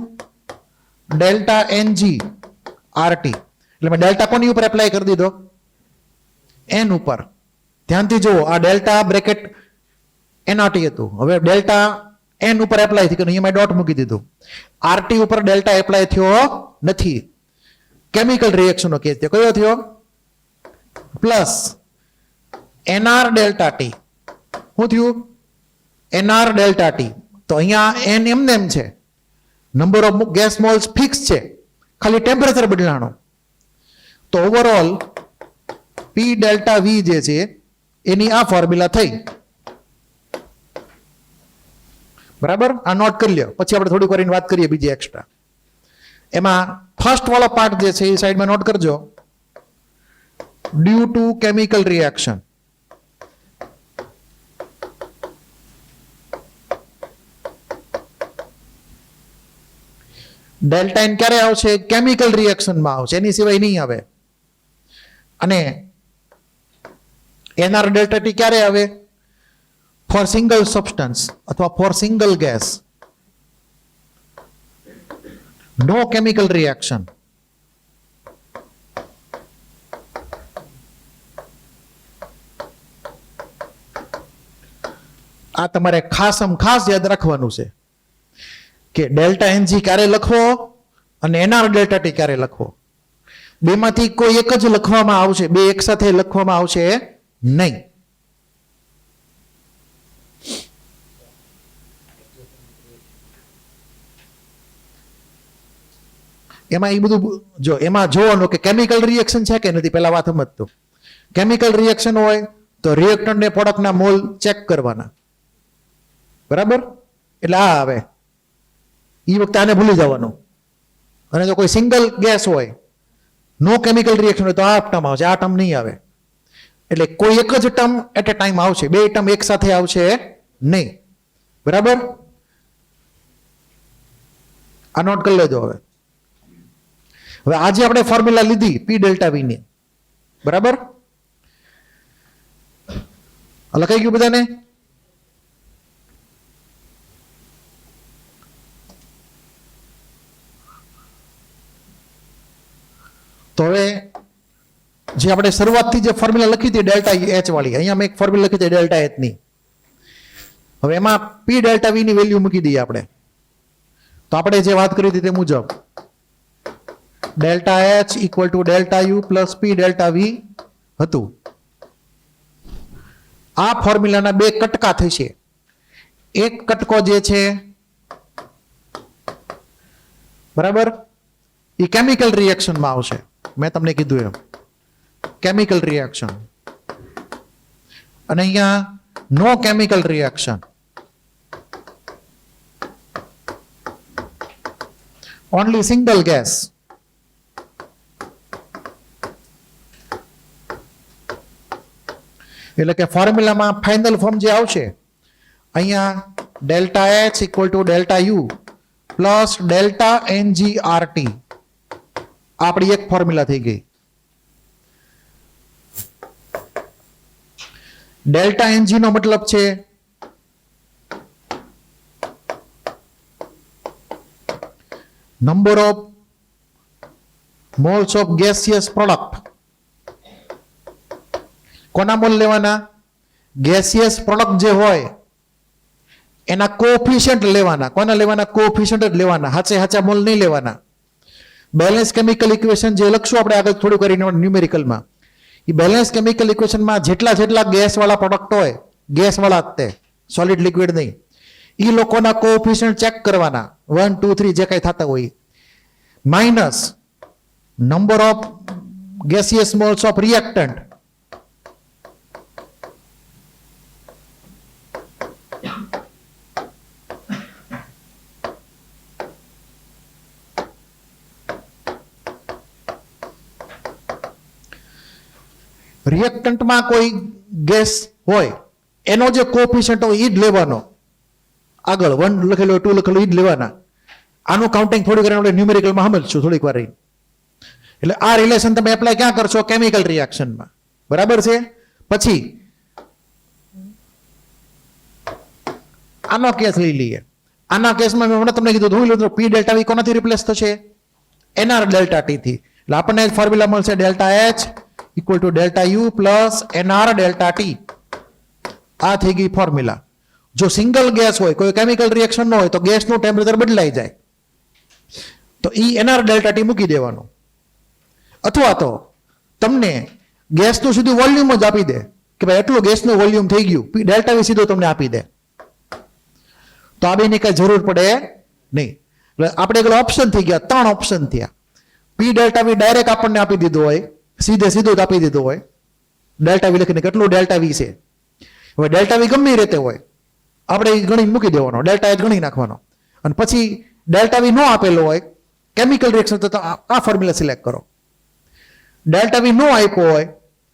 ડેલ્ટા એન જી આરટી, એટલે મેં ડેલ્ટા કોની ઉપર એપ્લાય કરી દીધો? એન ઉપર. ધ્યાનથી જુઓ, આ ડેલ્ટા બ્રેકેટ એનઆરટી હતું, હવે ડેલ્ટા એન ઉપર એપ્લાય થઈ ગયું, અહીંયા મેં ડોટ મૂકી દીધું. આરટી ઉપર ડેલ્ટા એપ્લાય થયો નથી, કેમિકલ રિએક્શનનો કેસ થયો. કયો થયો? Plus NR delta T. શું થયું? NR delta T. તો અહીંયા એન એમને એમ છે, number of gas moles fix છે, ખાલી ટેમ્પરેચર બદલાણો. તો ઓવરઓલ પી ડેલ્ટા વી જે છે એની આ ફોર્મ્યુલા થઈ. બરાબર? આ નોટ કરી લ્યો, પછી આપણે થોડીક વાર વાત કરીએ બીજી એક્સ્ટ્રા. એમાં ફર્સ્ટ વાળો પાર્ટ જે છે એ સાઈડમાં નોટ કરજો. Due to chemical reaction, delta N ક્યારે આવશે? કેમિકલ રિએક્શનમાં આવશે, એની સિવાય નહીં આવે. અને એનઆર ડેલ્ટા ટી ક્યારે આવે? ફોર સિંગલ સબસ્ટન્સ અથવા ફોર સિંગલ ગેસ, નો કેમિકલ રિએક્શન. આ તમારે ખાસ યાદ રાખવાનું છે કે ડેલ્ટા એનજી ક્યારે લખવો અને એનઆર ડેલ્ટા ટી ક્યારે લખવો. બેમાંથી કોઈ એક જ લખવામાં આવશે, બે એક સાથે લખવામાં આવશે નહીં. એમાં એ બધું જો એમાં જોવાનું કે કેમિકલ રિએક્શન છે કે નથી. પહેલા વાત સમજતો, કેમિકલ રિએક્શન હોય તો રિએક્ટન્ટ ને પ્રોડક્ટના મોલ ચેક કરવાના, બરાબર? એટલે આ આવે, એ વખતે આને ભૂલી જવાનું. અને જો કોઈ સિંગલ ગેસ હોય, નો કેમિકલ રિએક્શન હોય તો આ ટર્મ આવશે, આ ટર્મ નહીં આવે. એટલે કોઈ એક જ ટર્મ એટ એ ટાઈમ આવશે, બે ટર્મ એક સાથે આવશે નહીં, બરાબર? આ નોટ કરી લેજો. હવે આજે આપણે ફોર્મ્યુલા લીધી પી ડેલ્ટા વી ની, બરાબર? લખાઈ ગયું બધાને? તો હવે જે આપણે શરૂઆતથી જે ફોર્મ્યુલા લખી હતી ડેલ્ટા એચ વાળી, અહીંયા મેં એક ફોર્મ્યુલા લખી હતી ડેલ્ટા એચ ની. હવે એમાં પી ડેલ્ટા વી ની વેલ્યુ મૂકી દઈએ આપણે. તો આપણે જે વાત કરી હતી તે મુજબ delta H equal to delta U plus P delta V હતું. આ ફોર્મ્યુલાના બે કટકા થશે. એક કટકો જે છે, બરાબર, એ કેમિકલ રિએક્શનમાં આવશે. મેં તમને કીધું એમ કેમિકલ રિએક્શન, અને અહીંયા no chemical reaction, only single gas. એટલે કે ફોર્મ્યુલામાં ફાઇનલ ફોર્મ જે આવશે, અહીંયા delta H equal to delta U plus delta N G R T, આપણી એક ફોર્મ્યુલા થઈ ગઈ. ડેલ્ટા એનજી નો મતલબ છે number of moles of gaseous product. કોના મોલ લેવાના? ગેસિયસ પ્રોડક્ટ જે હોય એના કોએફિશિયન્ટ લેવાના. કોના લેવાના? કોએફિશિયન્ટ જ લેવાના, હાચા મોલ નહીં લેવાના. બેલેન્સ કેમિકલ ઇક્વેશન જે લખશું આપણે આગળ થોડું કરીને ન્યુમેરિકલમાં, એ બેલેન્સ કેમિકલ ઇક્વેશનમાં જેટલા ગેસ વાળા પ્રોડક્ટ હોય, ગેસ વાળા જ તે, સોલિડ લિક્વિડ નહીં, એ લોકોના કોએફિશિયન્ટ ચેક કરવાના, 1 2 3 જે કઈ થતા હોય, minus number of gaseous moles of reactant. રિએક્ટન્ટમાં કોઈ ગેસ હોય એનો જે કોએફિશિયન્ટ હોય એ જ લેવાનો. આગળ 1 લખેલો 2 લખેલો એ જ લેવાના. આનું કાઉન્ટિંગ થોડી કરીને આપણે ન્યુમેરિકલમાં સમજશું થોડીક વાર. એટલે આ રિલેશન તમે એપ્લાય ક્યાં કરશો? કેમિકલ રિએક્શનમાં, બરાબર છે? પછી આનો કેસ લઈ લઈએ. આના કેસમાં મેં હમણાં તમને કીધું પી ડેલ્ટા વી કોનાથી રિપ્લેસ થશે? એનઆર ડેલ્ટા ટી થી. એટલે આપણને ફોર્મ્યુલા મળશે delta H equal to delta U plus NR delta T. આ થઈ ગઈ ફોર્મ્યુલા. જો સિંગલ ગેસ હોય, કોઈ કેમિકલ રિએક્શન ન હોય તો ગેસનું ટેમ્પરેચર બદલાઈ જાય, તો ઈ એનઆર ડેલ્ટા ટી મૂકી દેવાનું. અથવા તો તમને ગેસનું સીધું વોલ્યુમ જ આપી દે કે ભાઈ એટલું ગેસનું વોલ્યુમ થઈ ગયું, ડેલ્ટા વી સીધું તમને આપી દે, તો આ બેની કઈ જરૂર પડે નહીં. એટલે આપણે એક ઓપ્શન થઈ ગયા, 3 ઓપ્શન થયા. પી ડેલ્ટા વી ડાયરેક્ટ આપણને આપી દીધું હોય, સીધું જ આપી દીધું હોય, ડેલ્ટા વી લખીને કેટલું ડેલ્ટા વી છે. હવે ડેલ્ટા વી ગમે રીતે હોય, આપણે ગણી મૂકી દેવાનો, ડેલ્ટા એચ ગણી નાખવાનો. અને પછી ડેલ્ટા વી નો આપેલો હોય, કેમિકલ રિએક્શન, તો આ ફોર્મ્યુલા સિલેક્ટ કરો. ડેલ્ટા વી નો આપ્યો હોય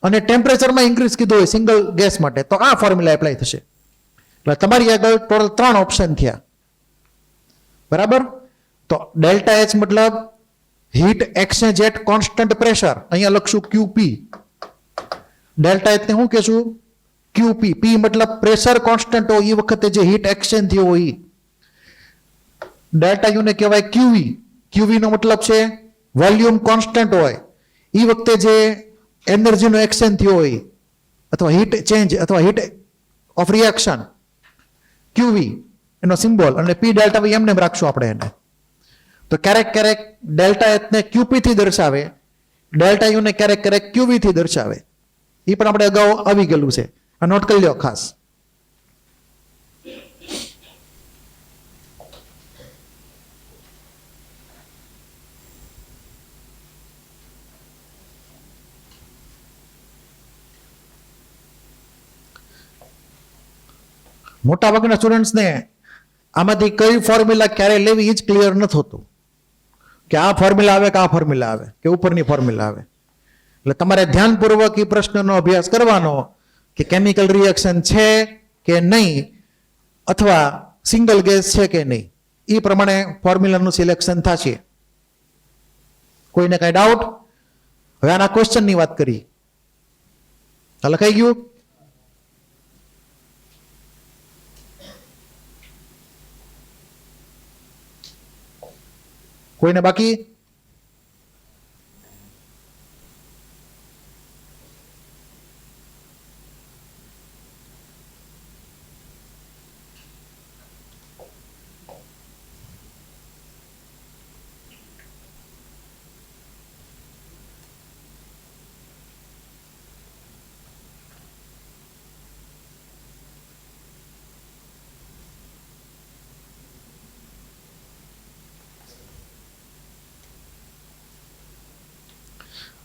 અને ટેમ્પરેચરમાં ઇન્ક્રીઝ કીધું હોય સિંગલ ગેસ માટે, તો આ ફોર્મ્યુલા એપ્લાય થશે. એટલે તમારી આગળ ટોટલ 3 ઓપ્શન થયા, બરાબર? તો ડેલ્ટા એચ મતલબ heat exchange at constant pressure, અહીંયા લખશું QP, ડેલ્ટા એચ ને શું કહેશું? ક્યુપી. પી મતલબ પ્રેશર કોન્સ્ટન્ટ હોય એ વખતે જે હીટ એક્સચેન્જ થયો હોય. ડેલ્ટા યુ ને કહેવાય ક્યુવી. ક્યુવી નો મતલબ છે વોલ્યુમ કોન્સ્ટન્ટ હોય એ વખતે જે એનર્જીનો એક્સચેન્જ થયો હોય અથવા હીટ ચેન્જ અથવા હીટ ઓફ રિએક્શન, ક્યુવી એનો સિમ્બોલ. અને પી ડેલ્ટા વી એમને રાખશું આપણે એને. તો ક્યારેક ક્યારેક ડેલ્ટા એચ ને ક્યુપી થી દર્શાવે, ડેલ્ટા યુ ને ક્યારેક ક્યારેક ક્યુવી થી દર્શાવે. એ પણ આપણે અગાઉ આવી ગયેલું છે, આ નોટ કરી લો ખાસ. મોટા ભાગના સ્ટુડન્ટ્સને આમાંથી કઈ ફોર્મ્યુલા ક્યારે લેવી એ જ ક્લિયર નથી હોતું, કે આ ફોર્મ્યુલા આવે કે આ ફોર્મ્યુલા આવે કે ઉપરની ફોર્મ્યુલા આવે. એટલે તમારે ધ્યાનપૂર્વક એ પ્રશ્નનો અભ્યાસ કરવાનો કે કેમિકલ રિએક્શન છે કે નહીં અથવા સિંગલ ગેસ છે કે નહીં. એ પ્રમાણે ફોર્મ્યુલાનું સિલેક્શન થશે. કોઈને કઈ ડાઉટ? હવે આના ક્વેશ્ચનની વાત કરી. લખાઈ ગયું? કોઈને બાકી?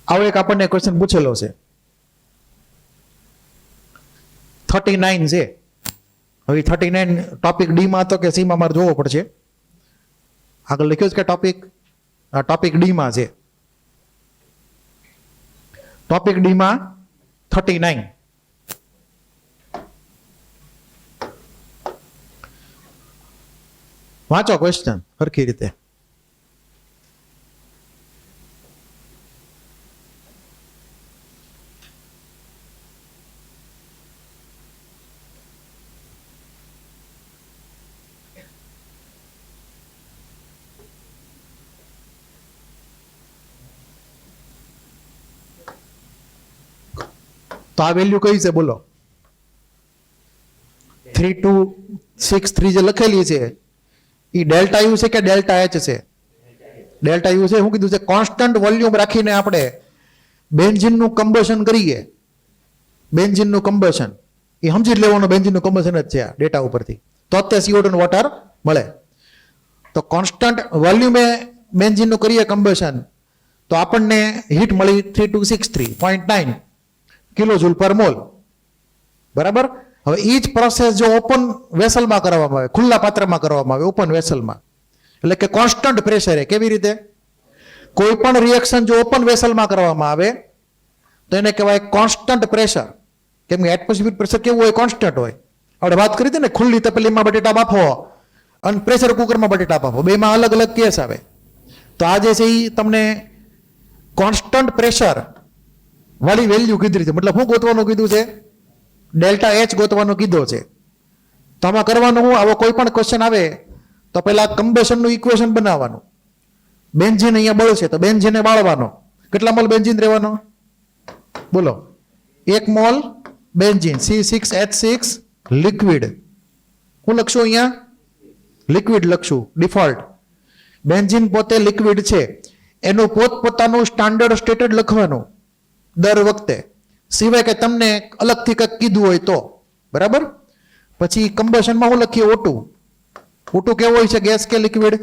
આવો એક આપણને ક્વેશ્ચન પૂછેલો છે, 39 છે. હવે 39 ટોપિક ડી માં હતો કે સી માં મારે જોવો પડશે. આગળ લખ્યું છે કે ટોપિક ડી માં છે. ટોપિક ડી માં 39. વાંચો ક્વેશ્ચન સરખી રીતે. તો આ વેલ્યુ કઈ છે બોલો? 3263 જે લખેલી છે એ ડેલ્ટા યુ છે કે ડેલ્ટા એચ છે? ડેલ્ટા યુ છે. શું કીધું છે? કોન્સ્ટન્ટ વોલ્યુમ રાખીને આપણે બેન્ઝીનનું કમ્બશન કરીએ. બેન્ઝીનનું કમ્બશન એ સમજી જ લેવાનું, બેન્ઝીનનું કમ્બશન જ છે આ ડેટા ઉપરથી, તો તે CO2 વોટર મળે. તો કોન્સ્ટન્ટ વોલ્યુમે બેન્ઝીનનું કરીએ કમ્બશન તો આપણને હીટ મળી 3263.9 કિલો જૂલ પર મોલ. બરાબર. હવે એ જ પ્રોસેસ જો ઓપન વેસલમાં કરવામાં આવે, ખુલ્લા પાત્રમાં કરવામાં આવે, ઓપન વેસલમાં, એટલે કે કોન્સ્ટન્ટ પ્રેશરે. કેવી રીતે? કોઈ પણ રિએક્શન જો ઓપન વેસલમાં કરવામાં આવે તો એને કહેવાય કોન્સ્ટન્ટ પ્રેશર. કેમ કે એટમોસ્ફિયરિક પ્રેશર કેવું હોય? કોન્સ્ટન્ટ હોય. આપણે વાત કરી હતી ને, ખુલ્લી તપેલીમાં બટેટા બાફો અને પ્રેશર કુકરમાં બટેટા બાફો, બેમાં અલગ અલગ કેસ આવે. તો આ જે છે એ તમને કોન્સ્ટન્ટ પ્રેશર વાળી વેલ્યુ કીધી છે. મતલબ શું ગોતવાનું કીધું છે? ડેલ્ટા એચ ગોતવાનું કીધો છે. તો આમાં કરવાનું હું, આવો કોઈ પણ ક્વેશ્ચન આવે તો પહેલા કમ્બશનનું ઇક્વેશન બનાવવાનું. બેન્ઝીન અહીંયા બળશે તો બેન્ઝીને બાળવાનો. કેટલા મોલ બેન્ઝીન રહેવાનો બોલો? 1 મોલ બેન્ઝીન, C6H6 લિક્વિડ. હું લખશું અહીંયા? લિક્વિડ લખશું ડિફોલ્ટ. બેન્ઝીન પોતે લિક્વિડ છે, એનું પોતપોતાનું સ્ટાન્ડર્ડ સ્ટેટડ લખવાનું દર વખતે, સિવાય કે તમને અલગથી કંઈક કીધું હોય તો. બરાબર. પછી કમ્બશનમાં હું લખીએ? O2. O2 કેવો હોય છે? ગેસ કે લિક્વિડ?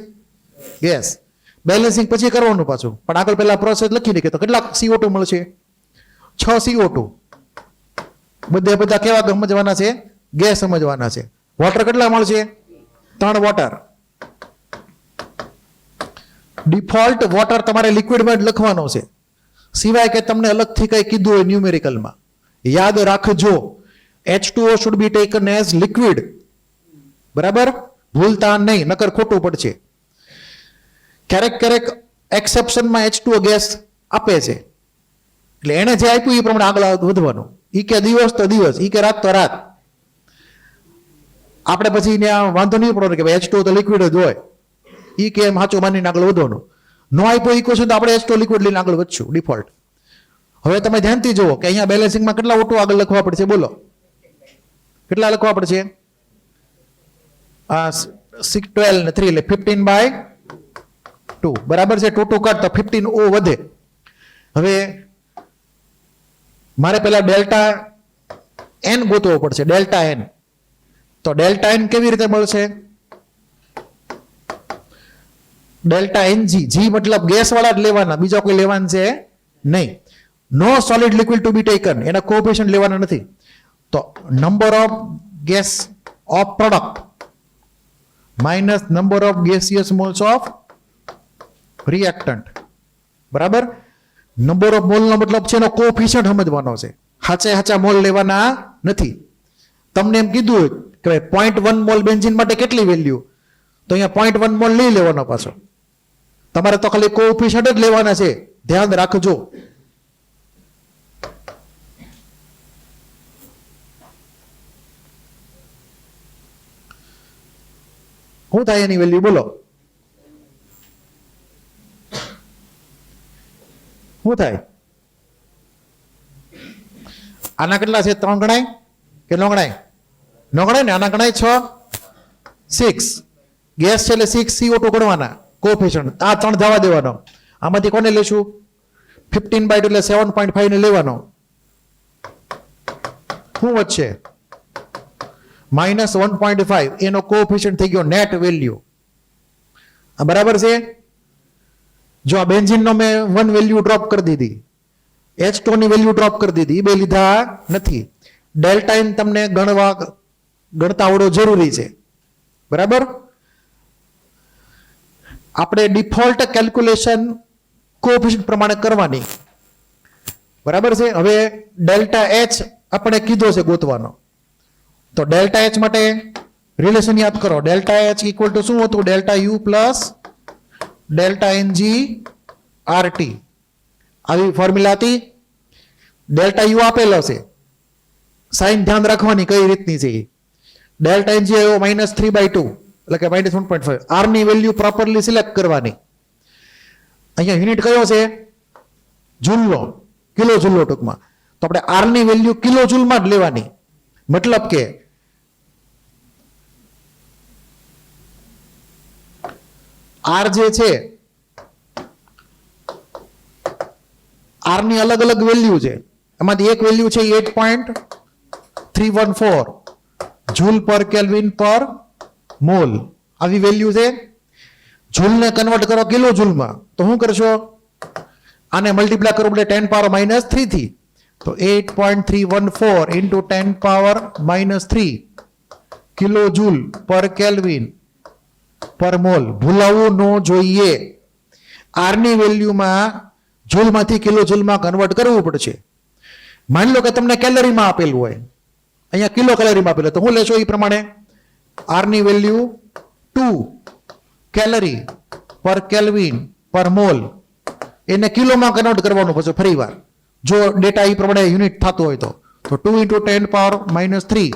ગેસ. બેલેન્સિંગ પછી કરવાનું પાછું, પણ આગળ પહેલા પ્રોસેસ લખી દઈએ. તો કેટલા CO2 મળશે? 6 CO2. બધા કેવા સમજવાના છે? ગેસ સમજવાના છે. વોટર કેટલા મળશે? 3 વોટર. ડિફોલ્ટ વોટર તમારે લિક્વિડમાં જ લખવાનો છે, સિવાય કે તમને અલગથી કંઈ કીધું હોય ન્યુમેરિકલમાં. યાદ રાખજો, H2O should be taken as liquid. બરાબર. ભૂલતા નહીં, નકર ખોટું પડશે. ક્યારેક ક્યારેક એક્સેપ્શનમાં H2O ગેસ આપે છે, એટલે એને જે આપ્યું એ પ્રમાણે આગળ વધવાનું. ઈ કે દિવસ તો દિવસ, ઈ કે રાત તો રાત. આપણે પછી ત્યાં વાંધો નહીં પડવાનો કે H2O તો લિક્વિડ જ હોય, ઈ કે એમ સાચું માનીને આગળ વધવાનું. નો આપ્યો ઇક્વેશન તો આપણે H2O લિક્વિડ લઈને આગળ વધશું ડિફોલ્ટ. હવે તમે ધ્યાનથી જુઓ કે અહીંયા બેલેન્સિંગમાં કેટલા O2 આગળ લખવા પડશે, બોલો કેટલા લખવા પડશે? 12 ને 3 એટલે 15/2 બરાબર છે. 2 2 કાઢ તો 15O વધે. હવે મારે પેલા ડેલ્ટા n ગોતવો પડશે, ડેલ્ટા n. તો ડેલ્ટા n કેવી રીતે મળશે? ડેલ્ટા ng, જી મતલબ ગેસ વાળા જ લેવાના, બીજા કોઈ લેવાના છે નહીં. No solid liquid to be taken, એના કોએફિશિયન્ટ લેવાના નથી. તો number of gas of product minus number of gaseous moles of reactant બરાબર. નંબર ઓફ મોલ નો મતલબ છે એનો કોએફિશિયન્ટ સમજવાનો છે, હાચા મોલ લેવાના નથી. તમને એમ કીધું કે 0.1 મોલ બેન્ઝીન માટે કેટલી વેલ્યુ, તો અહીંયા 0.1 મોલ લઈ લેવાનો પાછો. તમારે તો ખાલી કોએફિશિયન્ટ જ લેવાના છે, ધ્યાન રાખજો. શું થાય એની વેલ્યુ બોલો? શું થાય? આના કેટલા છે? 3 ગણાય કે ન ગણાય? ન ગણાય ને. આના ગણાય 6 6 ગેસ છે એટલે 6 CO2 ગણવાના કોએફિશિયન્ટ. આ 3 જવા દેવાનો. આમાંથી કોને લેશું? 15/2 એટલે 7.5 ને લેવાનો. શું વધશે? -1.5 એનો કોએફિશિયન્ટ થઈ ગયો નેટ વેલ્યુ. આ બરાબર છે. જો આ બેન્ઝીન નો મેં 1 વેલ્યુ ડ્રોપ કરી દીધી, H2O ની વેલ્યુ ડ્રોપ કરી દીધી, એ બે લીધા નથી. ડેલ્ટા n તમને ગણતા આવડો જરૂરી છે બરાબર. આપણે ડિફોલ્ટ કેલ્ક્યુલેશન કોએફિશિયન્ટ પ્રમાણે કરવાની બરાબર છે. હવે ડેલ્ટા H આપણે કીધો છે ગોતવાનો, તો ડેલ્ટા H માટે રિલેશન યાદ કરો. ડેલ્ટા H ઇક્વલ ટુ શું હતું? Delta U plus delta Ng RT. આવી ફોર્મ્યુલા હતી. ડેલ્ટા U આપેલો છે, સાઇન ધ્યાન રાખવાની કઈ રીતની છે. ડેલ્ટા Ng આવ્યો -3/2 એટલે કે -1.5. R ની વેલ્યુ પ્રોપરલી સિલેક્ટ કરવાની. અહીંયા યુનિટ કયો છે? જૂલનો, કિલો જૂલનો ટૂંકમાં. તો આપણે R ની વેલ્યુ કિલો જૂલમાં જ લેવાની. મતલબ કે R જે છે, R ની અલગ અલગ વેલ્યુ છે. એમાંથી એક વેલ્યુ છે 8.314 જૂલ પર કેલ્વિન પર મોલ. આવી વેલ્યુ છે. જૂલને કન્વર્ટ કરો કિલો જૂલમાં તો શું કરશો? આને મલ્ટીપ્લાય કરો એટલે 10⁻³ થી. તો 8.314 into 10⁻³ kilo joule per kelvin પર મોલ. ભૂલાવવું ન જોઈએ. R ની વેલ્યુમાં જૂલમાંથી કિલો જૂલમાં કન્વર્ટ કરવું પડશે. માની લો કે તમને કેલરીમાં આપેલું હોય, અહીંયા કિલો કેલરીમાં આપેલું, તો હું લેશો એ પ્રમાણે? R ની વેલ્યુ 2 કેલરી પર કેલ્વિન પર મોલ, એને કિલોમાં કન્વર્ટ કરવાનું પછી ફરી વાર, જો ડેટા એ પ્રમાણે યુનિટ થતો હોય તો 2 into 10⁻³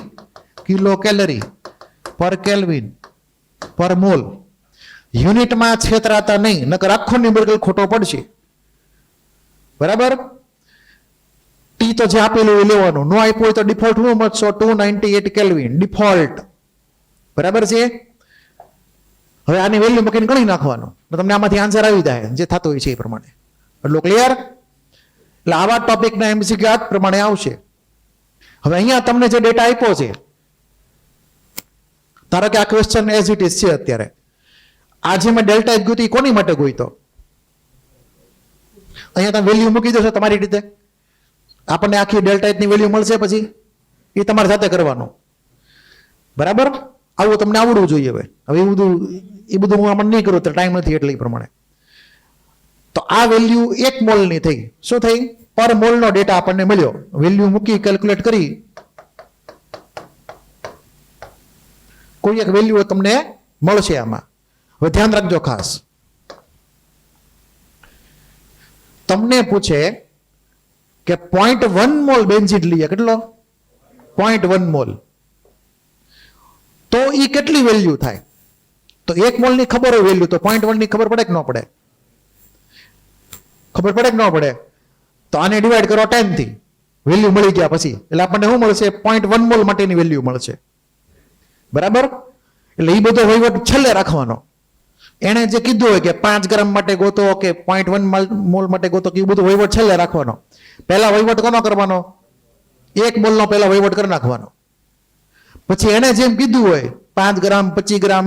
કિલો કેલરી પર કેલ્વિન પર મોલ. યુનિટમાં છેતરાતા નહીં, નકર આખો ન્યુમેરિકલ ખોટો પડશે બરાબર. ટી તો જે આપેલું એ લેવાનું, નો આપ્યું હોય તો ડિફોલ્ટ શું મળશો? 298 કેલ્વિન ડિફોલ્ટ બરાબર છે. હવે આની વેલ્યુ મૂકીને ગણી નાખવાનું, તમને આમાંથી આન્સર આવી જાય જે થતો હોય છે એ પ્રમાણે. એટલું ક્લિયર? એટલે આવા ટોપિકના MCQ આ પ્રમાણે આવશે. હવે અહીંયા તમને જે ડેટા આપ્યો છે, ધારો કે આ ક્વેશ્ચન એઝ ઇટ ઇઝ છે અત્યારે. આ જે મેં ડેલ્ટા H ગોતી કોની માટે ગોઈતો? અહીંયા તમે વેલ્યુ મૂકી દો છો તમારી રીતે, આપણને આખી ડેલ્ટા H ની વેલ્યુ મળશે, પછી એ તમારે જાતે કરવાનું બરાબર. આવું તમને આવડવું જોઈએ. હવે એ બધું હું આમાં નહીં કરું તો ટાઈમ નથી એટલે એ પ્રમાણે. તો આ વેલ્યુ 1 મોલની થઈ. શું થઈ? પર મોલનો ડેટા આપણને મળ્યો. વેલ્યુ મૂકી કેલ્ક્યુલેટ કરી કોઈ એક વેલ્યુ તમને મળશે આમાં. હવે ધ્યાન રાખજો ખાસ, તમને પૂછે કે 0.1 મોલ બેન્ઝીન લઈએ, કેટલો? 0.1 મોલ, તો એ કેટલી વેલ્યુ થાય? તો 1 મોલ ની ખબર હોય વેલ્યુ, તો 0.1 ની ખબર પડે કે ન પડે? ખબર પડે કે ન પડે? તો આને ડિવાઈડ કરો 10 થી, વેલ્યુ મળી ગયા પછી એટલે આપણને શું મળશે? 0.1 મોલ માટેની વેલ્યુ મળશે, બરાબર? એટલે એ બધો વહીવટ છેલ્લે રાખવાનો. એણે જે કીધું હોય કે 5 ગ્રામ માટે ગોતો કે 0.1 મોલ માટે ગોતો, કે એ બધો વહીવટ છેલ્લે રાખવાનો. પહેલા વહીવટ કોનો કરવાનો? 1 મોલનો પહેલા વહીવટ કરી નાખવાનો. પછી એણે જેમ કીધું હોય 5 ગ્રામ 25 ગ્રામ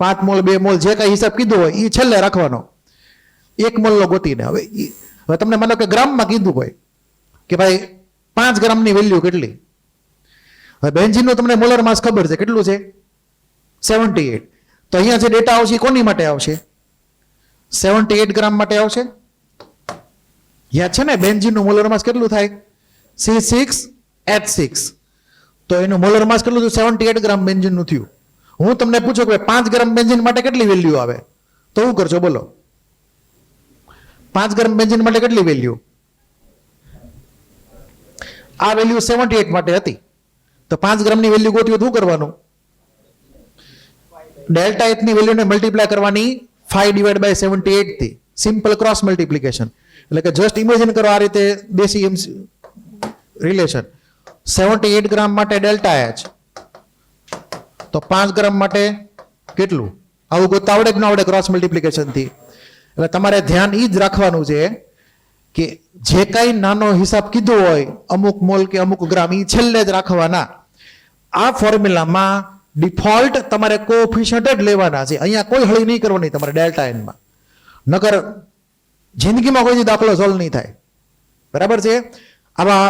5 મોલ 2 મોલ જે કાંઈ હિસાબ કીધું હોય એ છેલ્લે રાખવાનો, 1 મોલનો ગોતીને. હવે તમને માનો કે ગ્રામમાં કીધું હોય કે ભાઈ 5 ગ્રામની વેલ્યુ કેટલી? હવે બેન્ઝીનનું તમને મોલર માસ ખબર છે, કેટલું છે? 78. તો અહીંયા જે ડેટા આવશે કોની માટે આવશે? 78 ગ્રામ માટે આવશે. યાદ છે ને બેન્ઝીનનું મોલર માસ કેટલું થાય? C6H6. તો એનું મોલર માસ કેટલું થયું? 78 ગ્રામ બેન્ઝીનનું થયું. હું તમને પૂછું કે 5 ગ્રામ બેન્ઝીન માટે કેટલી વેલ્યુ આવે, તો શું કરશો બોલો? 5 ગ્રામ બેન્ઝીન માટે કેટલી વેલ્યુ? આ વેલ્યુ 78 માટે હતી, તો 5 ગ્રામની વેલ્યુ ગોતી શું કરવાનું? ડેલ્ટા એચ ની વેલ્યુને મલ્ટીપ્લાય કરવાની 5/78 થી, સિમ્પલ ક્રોસ મલ્ટીપ્લિકેશન. એટલે કે જસ્ટ ઇમેજિન કરો આ રીતે દેશી રિલેશન. 78 ગ્રામ માટે ડેલ્ટા એચ, તો 5 ગ્રામ માટે કેટલું? આવું ગોતતા આવડે કે ન આવડે ક્રોસ મલ્ટીપ્લિકેશન થી? એટલે તમારે ધ્યાન એ જ રાખવાનું છે કે જે કાંઈ નાનો હિસાબ કીધો હોય અમુક મોલ કે અમુક ગ્રામ, એ છેલ્લે જ રાખવાના. આ ફોર્મ્યુલામાં ડિફોલ્ટ તમારે કોએફિશિયન્ટ જ લેવાના છે, અહીંયા કોઈ હળી નહીં કરવાની તમારે ડેલ્ટા એનમાં, નકર જિંદગીમાં કોઈ દાખલો સોલ્વ નહીં થાય, બરાબર છે? આવા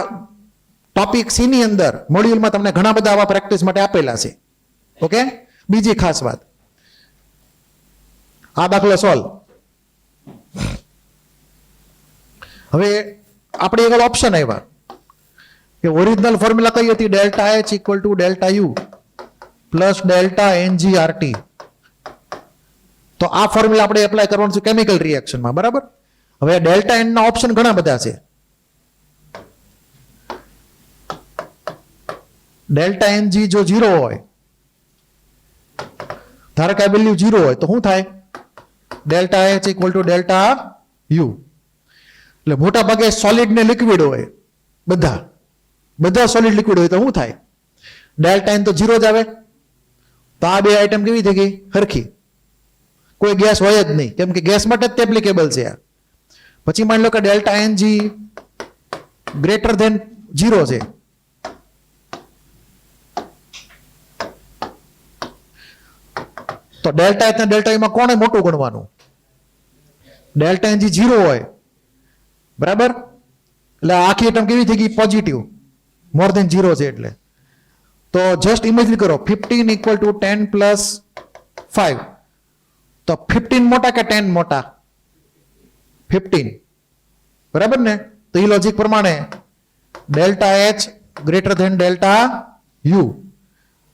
ટોપિક સી ની અંદર મોડ્યુલમાં તમને ઘણા બધા આવા પ્રેક્ટિસ માટે આપેલા છે. ઓકે, બીજી ખાસ વાત, આ દાખલો સોલ્વ. હવે આપણે એક ઓપ્શન આવ્યા કે ઓરિજિનલ ફોર્મ્યુલા કઈ હતી? Delta H equal to delta U plus delta N G R T. તો આ ફોર્મ્યુલા આપણે એપ્લાય કરવાનું છે કેમિકલ રિએક્શનમાં, બરાબર? હવે ડેલ્ટા એન ના ઓપ્શન ઘણા બધા છે. ડેલ્ટા એનજી જો 0 હોય, ધારો કે આ વેલ્યુ 0 હોય, તો શું થાય? Delta H equal to delta you. એટલે મોટા ભાગે સોલિડ ને લિક્વિડ હોય, બધા સોલિડ લિક્વિડ હોય, તો શું થાય? ડેલ્ટા એન તો 0 જ આવે. તો આ બે આઈટમ કેવી થઈ ગઈ? હરખી. કોઈ ગેસ હોય જ નહીં, કેમ કે ગેસ માટે જ એપ્લિકેબલ છે. પછી માની લો કે ડેલ્ટા એનજી ગ્રેટર ધેન 0 છે, તો ડેલ્ટા એચ ને ડેલ્ટા યુ માં કોને મોટું ગણવાનું? ડેલ્ટા એનજી 0 હોય, બરાબર? એટલે આખી આઈટમ કેવી થઈ ગઈ? પોઝિટિવ, મોર ધેન 0 છે એટલે. તો જસ્ટ ઇમેજિન કરો 15 ઇક્વલ ટુ 10 પ્લસ 5, તો 15 મોટા કે 10 મોટા? 15, બરાબર ને? તો એ લોજિક પ્રમાણે delta H greater than delta U.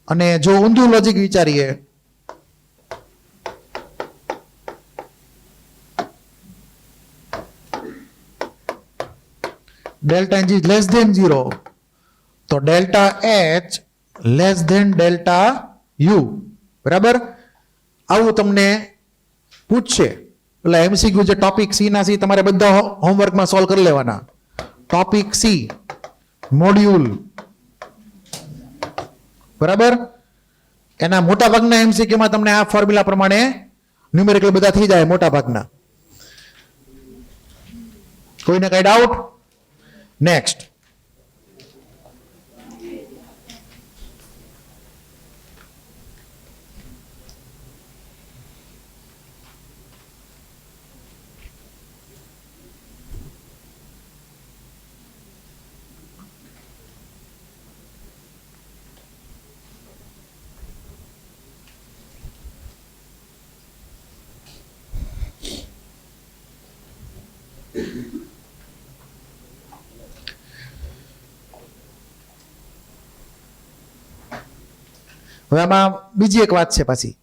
અને જો ઊંધું લોજિક વિચારીએ, delta H is less than 0, તો delta H less than delta U, બરાબર? આવું તમને પૂછશે. એટલે એમસીક્યુ જે ટોપિક સી ના સી તમારે બધા હોમવર્કમાં સોલ્વ કરી લેવાના. ટોપિક સી મોડ્યુલ, બરાબર? એના મોટા ભાગના એમસીક્યુમાં તમને આ ફોર્મ્યુલા પ્રમાણે ન્યુમેરિકલ બધા થઈ જાય મોટા ભાગના. કોઈને કઈ ડાઉટ? નેક્સ્ટ, હવે આમાં બીજી એક વાત છે પાછી.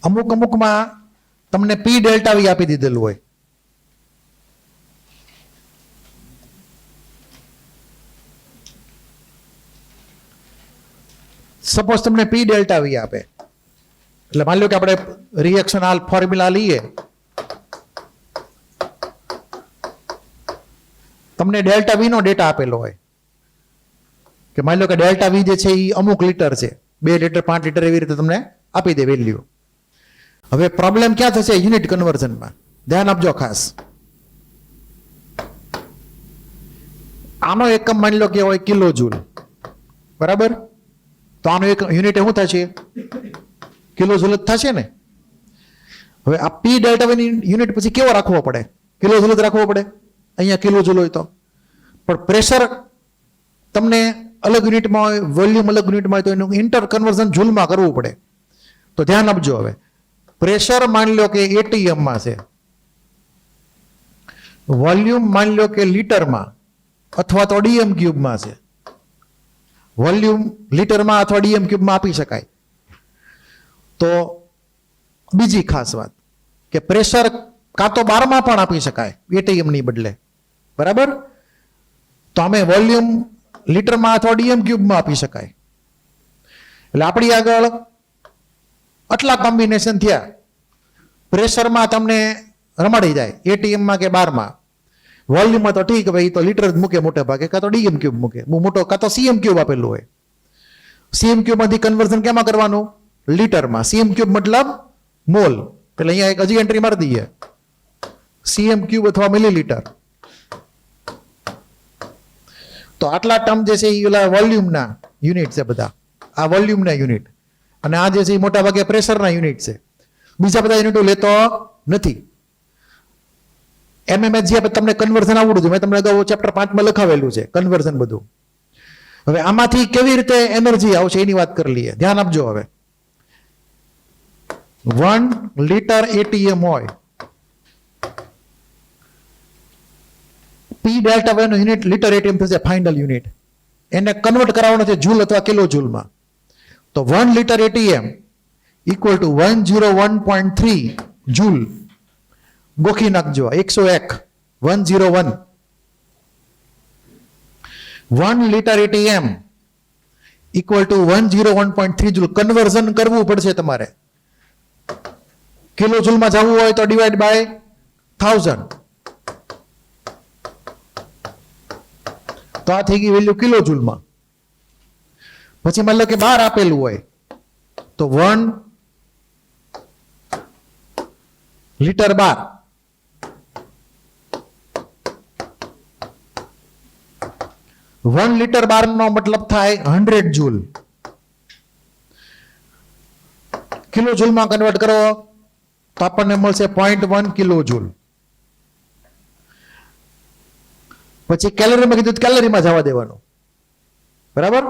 અમુકમાં તમને પી ડેલ્ટા વી આપી દીધેલું હોય, સપોઝ તમને પી ડેલ્ટા વી આપે, એટલે માની લો કે આપણે રિએક્શન આ ફોર્મ્યુલા લઈએ, તમને ડેલ્ટા વી નો ડેટા આપેલો હોય કે માની લો કે ડેલ્ટા વી જે છે એ અમુક લીટર છે, 2 લીટર 5 લીટર એવી રીતે તમને આપી દે વેલ્યુ. હવે પ્રોબ્લેમ ક્યાં થશે? યુનિટ કન્વર્ઝનમાં. ધ્યાન આપજો ખાસ. આનો એકમ માની લો કે હોય કિલો જૂલ, બરાબર? તો આનો એક યુનિટ શું થશે? કિલો જૂલ જ થશે ને. હવે આ પી ડેલ્ટા વી યુનિટ પછી કેવો રાખવો પડે? કિલો જૂલ જ રાખવો પડે અહીંયા કિલો જૂલ હોય તો. પણ પ્રેશર તમને અલગ યુનિટમાં હોય, વોલ્યુમ અલગ યુનિટમાં હોય, તો એનું ઇન્ટર કન્વર્ઝન જૂલમાં કરવું પડે. તો ધ્યાન આપજો. હવે પ્રેશર માની લો કે એટીએમમાં છે, વોલ્યુમ માની લો કે લીટરમાં અથવા તો ડીએમ ક્યુબમાં છે. વોલ્યુમ લીટરમાં અથવા ડીએમ ક્યુબમાં આપી શકાય. તો બીજી ખાસ વાત કે પ્રેશર કાં તો બારમાં પણ આપી શકાય એટીએમની બદલે, બરાબર? તો અમે વોલ્યુમ લીટરમાં અથવા ડીએમ ક્યુબમાં આપી શકાય. એટલે આપણી આગળ આટલા કોમ્બિનેશન થયા. પ્રેશરમાં તમને રમાડી જાય એટીએમમાં કે બારમાં. વોલ્યુમમાં તો ઠીક, ભાઈ તો લીટર જ મૂકે મોટે ભાગે, કાં તો ડીએમ ક્યુબ મૂકે બહુ મોટો, કાં તો સીએમ ક્યુબ આપેલું હોય. સીએમ ક્યુબમાંથી કન્વર્ઝન કેમાં કરવાનું? લીટરમાં. સીએમ ક્યુબ મતલબ મોલ. એટલે અહીંયા એક હજી એન્ટ્રી મારી દઈએ, સીએમ ક્યુબ અથવા મિલીલીટર. તો આટલા ટર્મ જે છે એ ઓલા વોલ્યુમના યુનિટ છે બધા. આ વોલ્યુમના યુનિટ, અને આ જે છે એ મોટા ભાગે પ્રેશરના યુનિટ છે. બીજા બધા યુનિટો લેતો નથી. એમએમએચ જે તમને કન્વર્ઝન આવડું છે, મેં તમને અગાઉ ચેપ્ટર 5 માં લખાવેલું છે કન્વર્ઝન બધું. હવે આમાંથી કેવી રીતે એનર્જી આવશે એની વાત કરી લઈએ. ધ્યાન આપજો. હવે 1 લીટર એટીએમ હોય, પી ડેલ્ટા વી નો યુનિટ લીટર એટીએમ થશે ફાઇનલ યુનિટ. એને કન્વર્ટ કરાવવાનો છે જૂલ અથવા કિલો જૂલમાં. તો 1 litre ATM equal to 101.3 joule. ગોખી નાખજો 101 101. 1 litre ATM equal to 101.3 joule. Conversion કરવું પડશે તમારે. કિલો જૂલમાં જવું હોય તો ડિવાઈડ બાય 1000. તો આ થઈ ગઈ વેલ્યુ કિલો જૂલમાં. પછી માની લો કે 12 આપેલું હોય તો 1 લીટર 12. વન લીટર 12 નો મતલબ થાય 100 જૂલ. કિલો જૂલમાં કન્વર્ટ કરો તો આપણને મળશે 0.1 કિલો જૂલ. પછી કેલરીમાં કીધું કેલરીમાં જવા દેવાનું, બરાબર?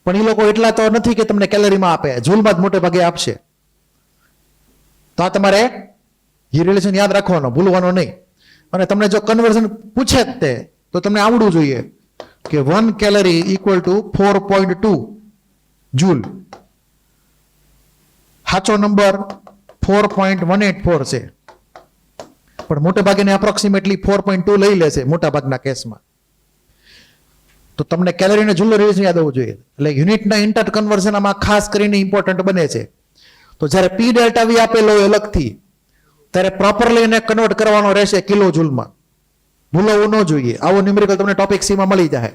પણ એ લોકો એટલા તો નથી કે તમને કેલરીમાં આપે, જૂલમાં જ મોટે ભાગે આપશે. તો આ તમારે એ રિલેશન યાદ રાખવાનો, ભૂલવાનો નહીં. અને તમને જો કન્વર્ઝન પૂછે જ તે તો તમને આવડવું જોઈએ કે 1 કેલરી ઇક્વલ ટુ 4.2 જૂલ. સાચો નંબર 4.184 છે, પણ મોટા ભાગે એપ્રોક્સિમેટલી 4.2 લઈ લેશે મોટા ભાગના કેસમાં. તો તમને કેલરીને જૂલનો રિલેશન યાદ હોવું જોઈએ. એટલે યુનિટના ઇન્ટર કન્વર્ઝન આમાં ખાસ કરીને ઇમ્પોર્ટન્ટ બને છે. તો જ્યારે પી ડેલ્ટા વી આપેલો હોય અલગથી, ત્યારે પ્રોપરલી એને કન્વર્ટ કરવાનો રહેશે કિલો જૂલમાં. ભૂલવું ન જોઈએ. આવો ન્યુમેરિકલ તમને ટોપિક સીમાં મળી જાય,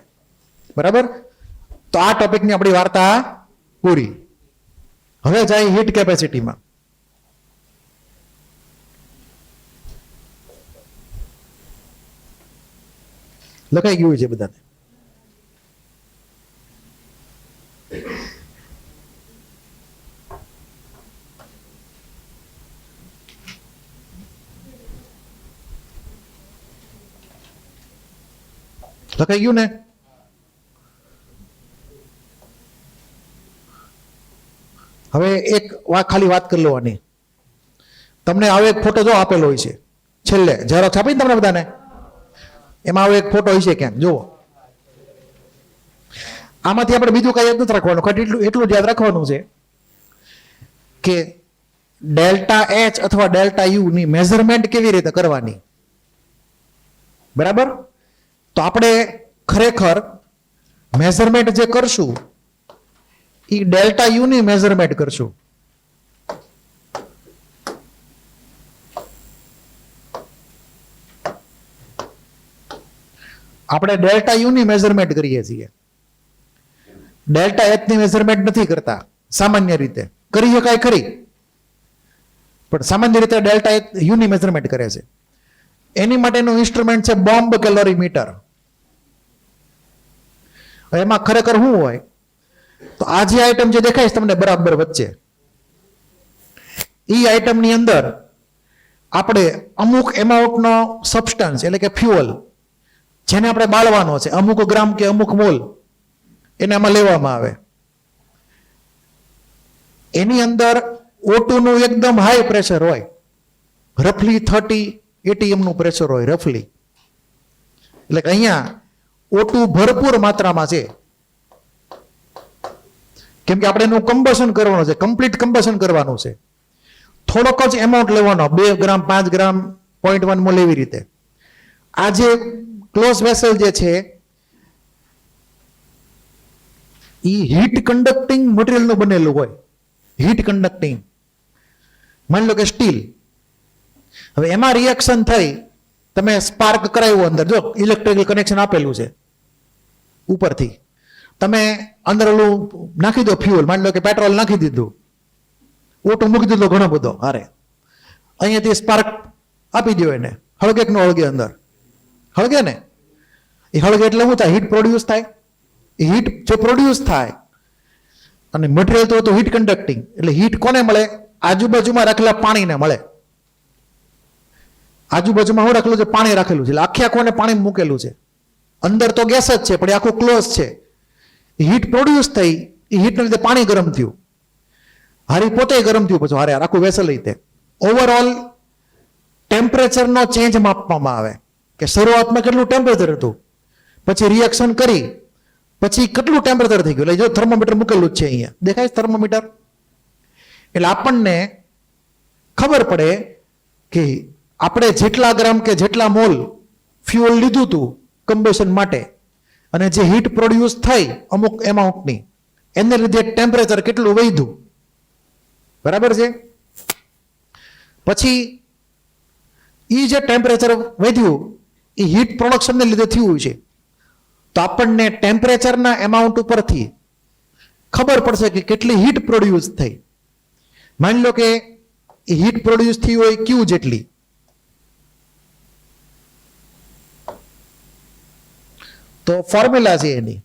બરાબર? તો આ ટોપિકની આપણી વાર્તા પૂરી. હવે જાય હીટ કેપેસિટીમાં. લખાઈ ગયું છે બધાને? લખાઈ ગયું ને? હવે એક ખાલી વાત કરી લેવાની. તમને આવો એક ફોટો જો આપેલો હોય છે છેલ્લે, ઝેરોક્ષ આપીને તમને બધાને, એમાં આવો એક ફોટો હોય છે ક્યાંક, જુઓ. આમાંથી આપણે બીજું કઈ યાદ નથી રાખવાનું, એટલું જ યાદ રાખવાનું છે કે ડેલ્ટા એચ અથવા ડેલ્ટા યુ ની મેઝરમેન્ટ કેવી રીતે કરવાની, બરાબર? તો આપણે ખરેખર મેઝરમેન્ટ જે કરશું એ ડેલ્ટા યુ ની મેઝરમેન્ટ કરશું. આપણે ડેલ્ટા યુ ની મેઝરમેન્ટ કરીએ છીએ, ડેલ્ટા એચ ની મેઝરમેન્ટ નથી કરતા. સામાન્ય રીતે કરી શકાય ખરી, પણ સામાન્ય રીતે ડેલ્ટા યુ ની મેઝરમેન્ટ કરે છે. એની માટેનું ઇન્સ્ટ્રુમેન્ટ છે બોમ્બ કેલોરીમીટર. એમાં ખરેખર શું હોય તો આ જે આઈટમ જે દેખાય છે તમને બરાબર વચ્ચે, એ આઈટમની અંદર આપણે અમુક એમાઉન્ટનો સબસ્ટન્સ એટલે કે ફ્યુઅલ જેને આપણે બાળવાનો છે, અમુક ગ્રામ કે અમુક મોલ એને આમાં લેવામાં આવે. એની અંદર O2 નું એકદમ હાઈ પ્રેશર હોય, રફલી 30 ATM નું પ્રેશર હોય રફલી. એટલે કે અહીંયા O2 ભરપૂર માત્રામાં છે, કેમ કે આપણે એનું કમ્બશન કરવાનું છે, કમ્પ્લીટ કમ્બશન કરવાનું છે. થોડોક જ એમાઉન્ટ લેવાનો, 2 ગ્રામ 5 ગ્રામ 0.1 મોલ એવી રીતે. આ જે ક્લોઝ વેસલ જે છે એ હીટ કન્ડક્ટિંગ મટીરિયલનું બનેલું હોય. હીટ કન્ડક્ટિંગ, માની લો કે સ્ટીલ. હવે એમાં રિએક્શન થઈ, તમે સ્પાર્ક કરાવ્યું અંદર, જો ઇલેક્ટ્રિકલ કનેક્શન આપેલું છે ઉપરથી, તમે અંદર ઓલું નાખી દો ફ્યુઅલ, માની લો કે પેટ્રોલ નાખી દીધું, ઓટો મૂકી દીધો ઘણો બધો, અરે અહીંયાથી સ્પાર્ક આપી દો એને, હળગે કે ન હળગે? અંદર હળગે ને. એ હળગે એટલે શું થાય? હીટ પ્રોડ્યુસ થાય. એ હીટ જે પ્રોડ્યુસ થાય, અને મટીરિયલ તો હીટ કન્ડક્ટિંગ, એટલે હીટ કોને મળે? આજુબાજુમાં રાખેલા પાણીને મળે. આજુબાજુમાં શું રાખેલું છે? પાણી રાખેલું છે. એટલે આખે આખું પાણી મૂકેલું છે. અંદર તો ગેસ જ છે, પણ આખું ક્લોઝ છે. હીટ પ્રોડ્યુસ થઈ, એ હીટના લીધે પાણી ગરમ થયું, હારી પોતે ગરમ થયું, પછી હારે આખું વેસલ રીતે. ઓવરઓલ ટેમ્પરેચરનો ચેન્જ માપવામાં આવે કે શરૂઆતમાં કેટલું ટેમ્પરેચર હતું, પછી રિએક્શન કરી પછી કેટલું ટેમ્પરેચર થઈ ગયું. એટલે જો થર્મોમીટર મૂકેલું જ છે અહીંયા, દેખાય થર્મોમીટર. એટલે આપણને ખબર પડે કે આપણે જેટલા ગ્રામ કે જેટલા મોલ ફ્યુઅલ લીધું હતું કમ્બશન માટે, અને જે હીટ પ્રોડ્યુસ થઈ અમુક એમાઉન્ટની, એને લીધે ટેમ્પરેચર કેટલું વધ્યું. બરાબર છે? પછી એ જે ટેમ્પરેચર વધ્યું એ હીટ પ્રોડક્શનને લીધે થયું છે. તો આપણને ટેમ્પરેચરના એમાઉન્ટ ઉપરથી ખબર પડશે કે કેટલી હીટ પ્રોડ્યુસ થઈ. માની લો કે એ હીટ પ્રોડ્યુસ થઈ હોય ક્યુ જેટલી, તો ફોર્મ્યુલા છે એની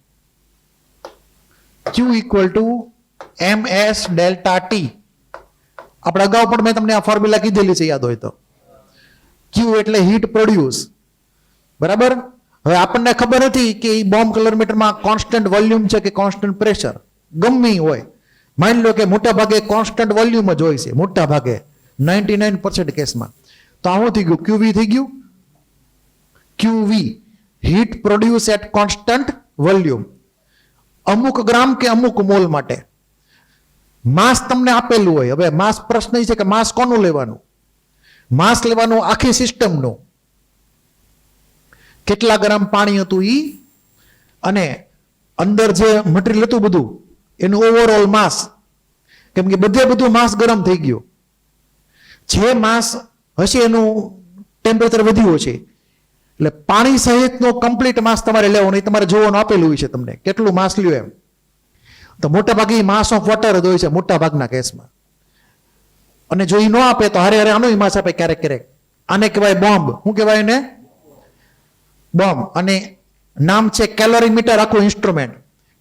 Q equal to MS delta T. આપણે અગાઉ પણ મેં તમને આ ફોર્મ્યુલા કીધેલી છે, યાદ હોય તો. Q એટલે હીટ પ્રોડ્યુસ, બરાબર. હવે આપણને ખબર નથી કે એ બોમ્બ કેલોરીમીટરમાં કોન્સ્ટન્ટ વોલ્યુમ છે કે કોન્સ્ટન્ટ પ્રેશર, ગમે હોય. માની લો કે મોટા ભાગે કોન્સ્ટન્ટ વોલ્યુમ જ હોય છે, મોટા ભાગે 99% કેસમાં. તો આ શું થઈ ગયું? QV થઈ ગયું. QV heat produce at constant volume, અમુક ગ્રામ કે અમુક મોલ માટે. માસ તમને આપેલું હોય. હવે માસ પ્રશ્ન એ છે કે માસ કોનું લેવાનું? માસ લેવાનું આખી સિસ્ટમનું. કેટલા ગ્રામ પાણી હતું ઈ, અને અંદર જે મટીરિયલ હતું બધું, એનું ઓવરઓલ માસ. કેમ કે બધે બધું માસ ગરમ થઈ ગયું. જે માસ હશે એનું ટેમ્પરેચર વધ્યું છે, એટલે પાણી સહિતનો કમ્પ્લીટ માસ તમારે લેવાનો. એ તમારે જોવાનું આપેલું હોય છે તમને કેટલું માસ લ્યો એમ. તો મોટા ભાગે માસ ઓફ વોટર જ હોય છે મોટા ભાગના કેસમાં. અને જો એ ન આપે તો હારે હારે આનો માસ આપે ક્યારેક ક્યારેક. આને કહેવાય બોમ્બ. શું કહેવાય એને? બોમ્બ. અને નામ છે કેલોરીમીટર, આખું ઇન્સ્ટ્રુમેન્ટ.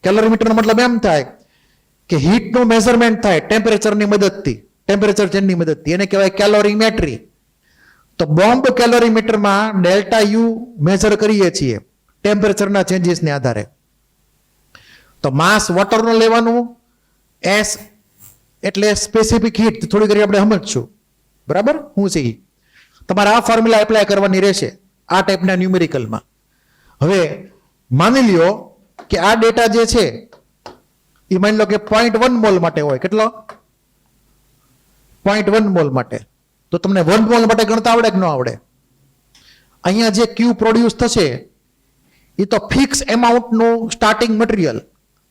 કેલોરીમીટરનો મતલબ એમ થાય કે હીટનું મેઝરમેન્ટ થાય ટેમ્પરેચરની મદદથી, ટેમ્પરેચર ચેન્જની મદદથી. એને કહેવાય કેલોરીમેટ્રી. તો બોમ્બ કેલોરીમીટરમાં ડેલ્ટા યુ મેઝર કરીએ છીએ ટેમ્પરેચરના ચેન્જીસને આધારે. તો માસ વોટરનું લેવાનું, એસ એટલે સ્પેસિફિક હીટ, થોડી ઘણી આપણે સમજશું, બરાબર શું છે એ. તમારે આ ફોર્મ્યુલા એપ્લાય કરવાની રહેશે આ ટાઈપના ન્યુમેરિકલમાં. હવે માની લ્યો કે આ ડેટા જે છે એ માની લો કે 0.1 મોલ માટે હોય. કેટલો? 0.1 મોલ માટે. તો તમને 1 મોલ માટે ગણતા આવડે કે ન આવડે? અહીંયા જે ક્યુ પ્રોડ્યુસ થશે એ તો ફિક્સ એમાઉન્ટનું સ્ટાર્ટિંગ મટીરિયલ,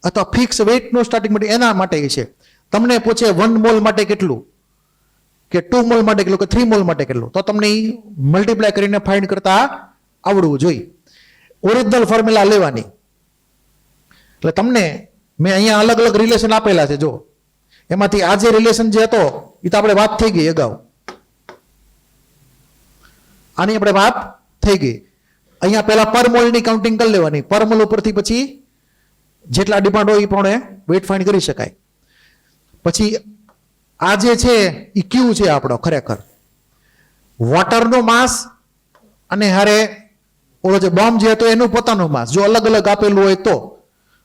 અથવા ફિક્સ વેઇટનું સ્ટાર્ટિંગ મટીરિયલ એના માટે છે. તમને પૂછે 1 મોલ માટે કેટલું, કે 2 મોલ માટે કેટલું, કે 3 મોલ માટે કેટલું, તો તમને એ મલ્ટીપ્લાય કરીને ફાઇન્ડ કરતા આવડવું જોઈએ. ઓરિજિનલ ફોર્મ્યુલા લેવાની. એટલે તમને મેં અહીંયા અલગ અલગ રિલેશન આપેલા છે. જો એમાંથી આ જે રિલેશન જે હતો એ તો આપણે વાત થઈ ગઈ અગાઉ, આની આપણે વાત થઈ ગઈ. અહીંયા પહેલા પર મોલની કાઉન્ટિંગ કરી લેવાની. પર મોલ ઉપરથી પછી જેટલા ડિમાન્ડ હોય એ પ્રમાણે વેઇટ ફાઇન્ડ કરી શકાય. પછી આ જે છે એ ક્યુ છે આપણો ખરેખર વોટરનો માસ અને હારે ઓલો જે બોમ્બ જે હતો એનું પોતાનું માસ. જો અલગ અલગ આપેલું હોય તો,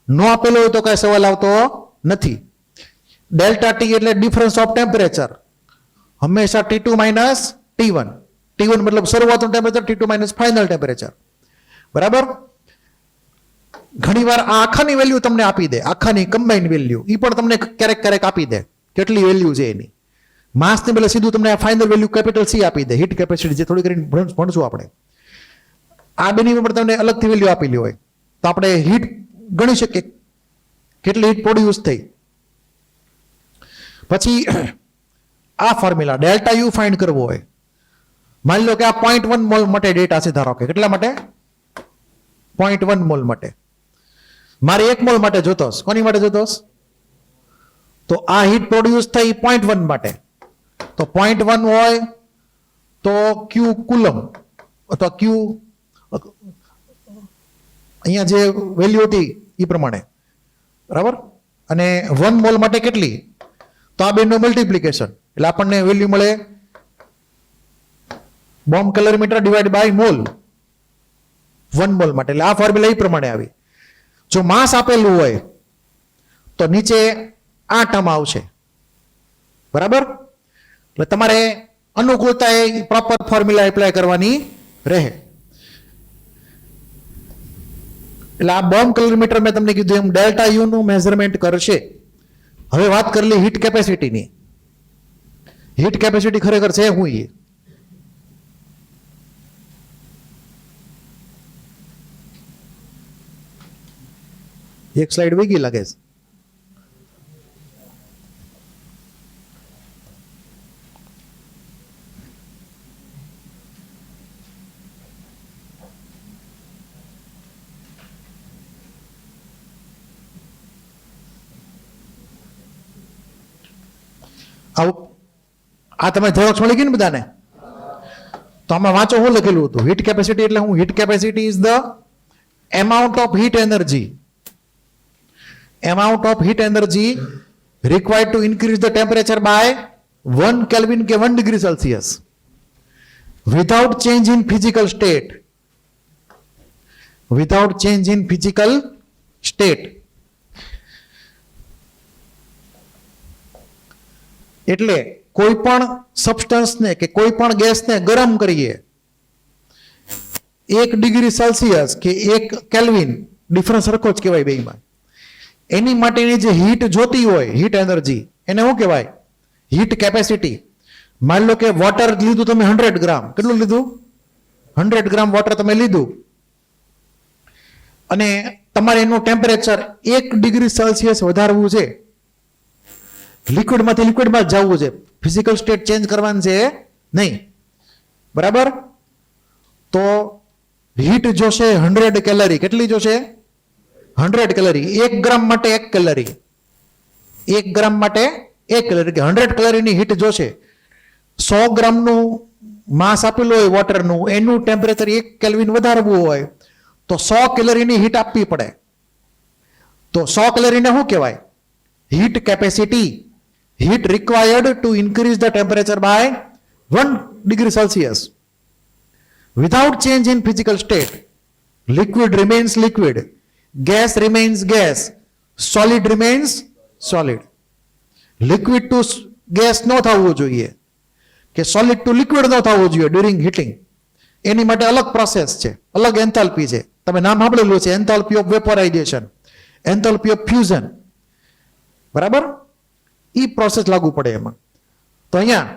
ન આપેલું હોય તો કઈ સવાલ આવતો નથી. ડેલ્ટા ટી એટલે ડિફરન્સ ઓફ ટેમ્પરેચર, હંમેશા T2 માઇનસ T1. T1 મતલબ શરૂઆતનું temperature, T2 minus final temperature. બરાબર. ઘણીવાર આ આખાની વેલ્યુ તમને આપી દે, આખાની કમ્બાઈન વેલ્યુ એ પણ તમને ક્યારેક ક્યારેક આપી દે કેટલી વેલ્યુ છે એની. માસની બદલે સીધું તમને આ ફાઇનલ વેલ્યુ કેપિટલ C આપી દે, હીટ કેપેસિટી, જે થોડી કરીને ભણશું આપણે. આ બેની પણ તમને અલગથી વેલ્યુ આપેલી હોય તો આપણે હીટ ગણી શકીએ કેટલી હીટ પ્રોડ્યુસ થઈ. પછી આ ફોર્મ્યુલા ડેલ્ટા યુ ફાઇન્ડ કરવો હોય, માની લો કે આ 0.1 મોલ માટે ડેટા છે, ધારો કે કેટલા માટે 0.1 મોલ માટે. મારે 1 મોલ માટે જોતોસ. કોની માટે જોતોસ? તો આ હીટ પ્રોડ્યુસ થઈ 0.1 માટે. તો 0.1 હોય તો ક્યુ કુલમ અથવા ક્યુ અહીંયા જે વેલ્યુ હતી એ પ્રમાણે. બરાબર. અને 1 મોલ માટે કેટલી? તો આ બેનું મલ્ટીપ્લિકેશન એટલે આપણને વેલ્યુ મળે bomb calorimeter divide by mole 1 mole માટે. એટલે આ ફોર્મ્યુલા એ પ્રમાણે આવી. જો માસ આપેલું હોય તો નીચે આ ટર્મ આવશે. બરાબર. એટલે તમારે અનુકૂળતા એ પ્રોપર ફોર્મ્યુલા એપ્લાય કરવાની રહે. એટલે આ બોમ્બ કેલરીમીટર મેં તમને કીધું એમ ડેલ્ટા યુ નું મેઝરમેન્ટ કરશે. હવે વાત કરી લી હીટ કેપેસિટીની. હીટ કેપેસિટી ખરેખર છે શું? એક સ્લાઇડ વેગી લાગે છે. આ તમે ઝેરોક્સ મળી ગઈ ને બધાને? તો આમાં વાંચો શું લખેલું હતું. હીટ કેપેસિટી એટલે હું heat capacity is the amount of heat energy, amount of heat energy required to increase the temperature by 1 Kelvin ke 1 degree Celsius without change in physical state. Without change in physical state. એટલે કોઈ પણ substance ને કે કોઈ પણ gas ને ગરમ કરીએ 1 ડિગ્રી સેલ્સિયસ કે 1 કેલ્વિન, ડિફરન્સ સરખો જ કહેવાય બેમાં. એની માટેની જે હીટ જોતી હોય, હીટ એનર્જી, એને શું કહેવાય? Heat capacity. માની લો કે વોટર લીધું તમે 100 ગ્રામ. કેટલું લીધું? 100 ગ્રામ વોટર તમે લીધું અને તમારે એનું ટેમ્પરેચર 1 ડિગ્રી સેલ્સિયસ વધારવું છે. લિક્વિડમાંથી લિક્વિડમાં જ જવું છે, ફિઝિકલ સ્ટેટ ચેન્જ કરવાનું છે નહીં. બરાબર. તો હીટ જોશે 100 કેલરી. કેટલી જોશે? 100 કેલરી. 1 ગ્રામ માટે 1 કેલરી. 1 ગ્રામ માટે 1 કેલરી કે 100 કેલરીની હીટ જોશે. 100 ગ્રામનું માસ આપેલું હોય વોટરનું, એનું ટેમ્પરેચર 1 કેલ્વિન વધારવું હોય તો 100 કેલરીની હીટ આપવી પડે. તો 100 કેલરીને શું કહેવાય? Heat capacity. Heat required to increase the temperature by 1 degree Celsius without change in physical state. Liquid remains liquid, gas remains gas, solid remains solid. Liquid to gas ન થવું જોઈએ કે solid to liquid ન થવું જોઈએ during heating. એની માટે અલગ process છે, અલગ એન્થાલ્પી છે. તમે નામ સાંભળેલું છે, enthalpy of vaporization, enthalpy of fusion. બરાબર. એ પ્રોસેસ લાગુ પડે એમાં. તો અહીંયા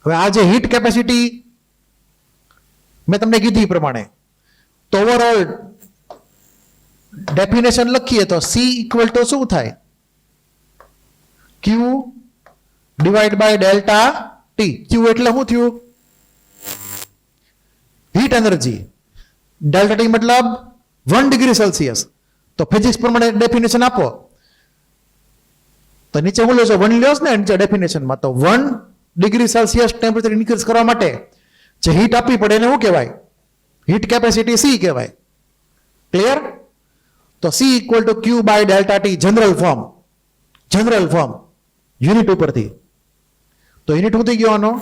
હવે આ જે હીટ કેપેસિટી મેં તમને કીધી પ્રમાણે, તો ઓવરઓલ ડેફિનેશન લખીએ તો C ઇક્વલ ટુ શું થાય? Q divide by delta T. Q એટલે શું થયું? Heat energy. ડેલ્ટા ટી મતલબ 1 ડિગ્રી સેલ્સિયસ. તો ફિઝિક્સ પ્રમાણે ડેફિનેશન આપો તો નીચે હું લેશો 1 લ્યોસ ને નીચે ડેફિનેશનમાં. તો 1 ડિગ્રી સેલ્સિયસ ટેમ્પરેચર ઇન્ક્રીઝ કરવા માટે જે હીટ આપવી પડે એને શું કહેવાય? હીટ કેપેસિટી C કહેવાય. ક્લિયર? તો C equal to Q by delta T general form unit ઉપરથી. તો યુનિટ શું થઈ ગયો આનો?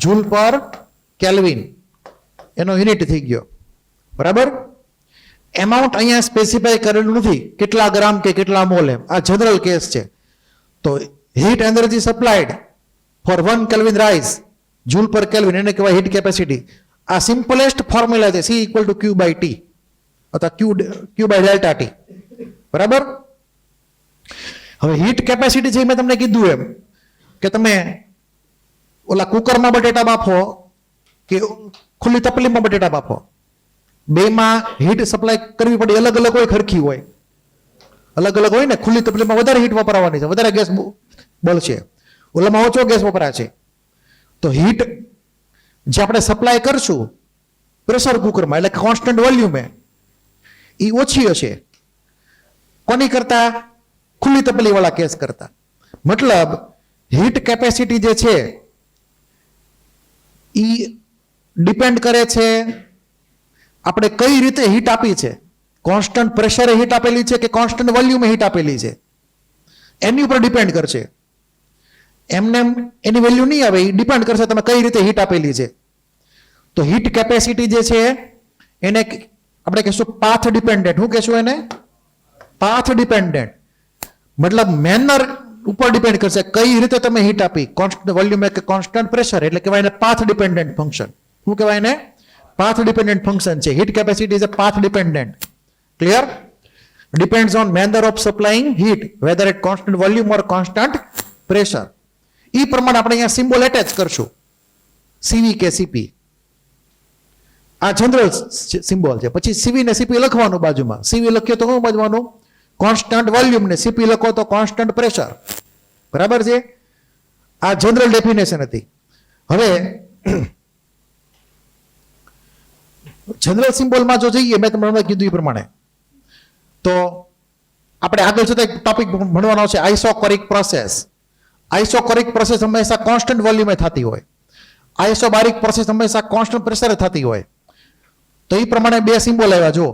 જૂલ પર કેલ્વિન એનો યુનિટ થઈ ગયો. બરાબર? એમાઉન્ટ અહીંયા સ્પેસિફાય કરેલું નથી કેટલા ગ્રામ કે કેટલા મોલ એમ. આ જનરલ કેસ છે. તો heat energy supplied for 1 kelvin rise joule per kelvin એને કહેવાય હીટ કેપેસિટી. આ સિમ્પલેસ્ટ ફોર્મ્યુલા છે C equal to Q by T અથવા Q બાય ડેલ્ટા ટી. બરાબર? હવે હીટ કેપેસિટી છે મેં તમને કીધું એમ કે તમે ઓલા કુકરમાં બટેટા બાફો કે ખુલ્લી તપલીમાં બટેટા બાફો, બેમાં હીટ સપ્લાય કરવી પડે અલગ અલગ હોય, ખરખી હોય? અલગ અલગ હોય ને. ખુલ્લી તપલીમાં વધારે હીટ વપરાવાની છે, વધારે ગેસ બળશે, ઓલામાં ઓછો ગેસ વપરાશે. તો હીટ જે આપણે સપ્લાય કરશું પ્રેશર કુકરમાં એટલે કોન્સ્ટન્ટ વોલ્યુમે એ ઓછી હશે કોની કરતા? ખુલ્લી તપલીવાળા કેસ કરતા. મતલબ હીટ કેપેસિટી જે છે એ ડિપેન્ડ કરે છે આપણે કઈ રીતે હીટ આપી છે. કોન્સ્ટન્ટ પ્રેશરે હીટ આપેલી છે કે કોન્સ્ટન્ટ વોલ્યુમે હીટ આપેલી છે એની ઉપર ડિપેન્ડ કરશે. એમને એની વેલ્યુ નહીં આવે, એ ડિપેન્ડ કરશે તમે કઈ રીતે હીટ આપેલી છે. તો હીટ કેપેસિટી જે છે એને આપણે કહીશું પાથ ડિપેન્ડન્ટ. શું કહેશું એને? Path dependent. મતલબ મેનર ઉપર ડિપેન્ડ કરશે કઈ રીતે તમે હીટ આપી, કોન્સ્ટન્ટ વોલ્યુમ કે કોન્સ્ટન્ટ પ્રેશર. એટલે કહેવાય એને પાથ ડિપેન્ડન્ટ ફંક્શન. શું કહેવાય એને? પાથ ડિપેન્ડન્ટ ફંક્શન છે. Heat capacity is a path dependent. Clear? Depends on manner of supplying heat whether at constant volume or constant pressure. એ પ્રમાણે આપણે અહીંયા સિમ્બોલ એટેચ કરશું CV કે CP. આ જનરલ સિમ્બોલ છે. પછી CV ને CP લખવાનું બાજુમાં. CV લખ્યો તો શું બાજવાનું? કોન્સ્ટન્ટ વોલ્યુમ ને CP લખો તો કોન્સ્ટન્ટ પ્રેશર. બરાબર છે? આ જનરલ ડેફિનેશન હતી. હવે જનરલ સિમ્બોલમાં જો જઈએ મેં તમને કીધું એ પ્રમાણે તો આપણે આગળ જતા એક ટોપિક ભણવાનો છે આઇસોકોરિક પ્રોસેસ. આઇસોકોરિક પ્રોસેસ હંમેશા કોન્સ્ટન્ટ વોલ્યુમે થતી હોય, આઇસોબારિક પ્રોસેસ હંમેશા કોન્સ્ટન્ટ પ્રેશરે થતી હોય. તો એ પ્રમાણે બે સિમ્બોલ આવ્યા. જો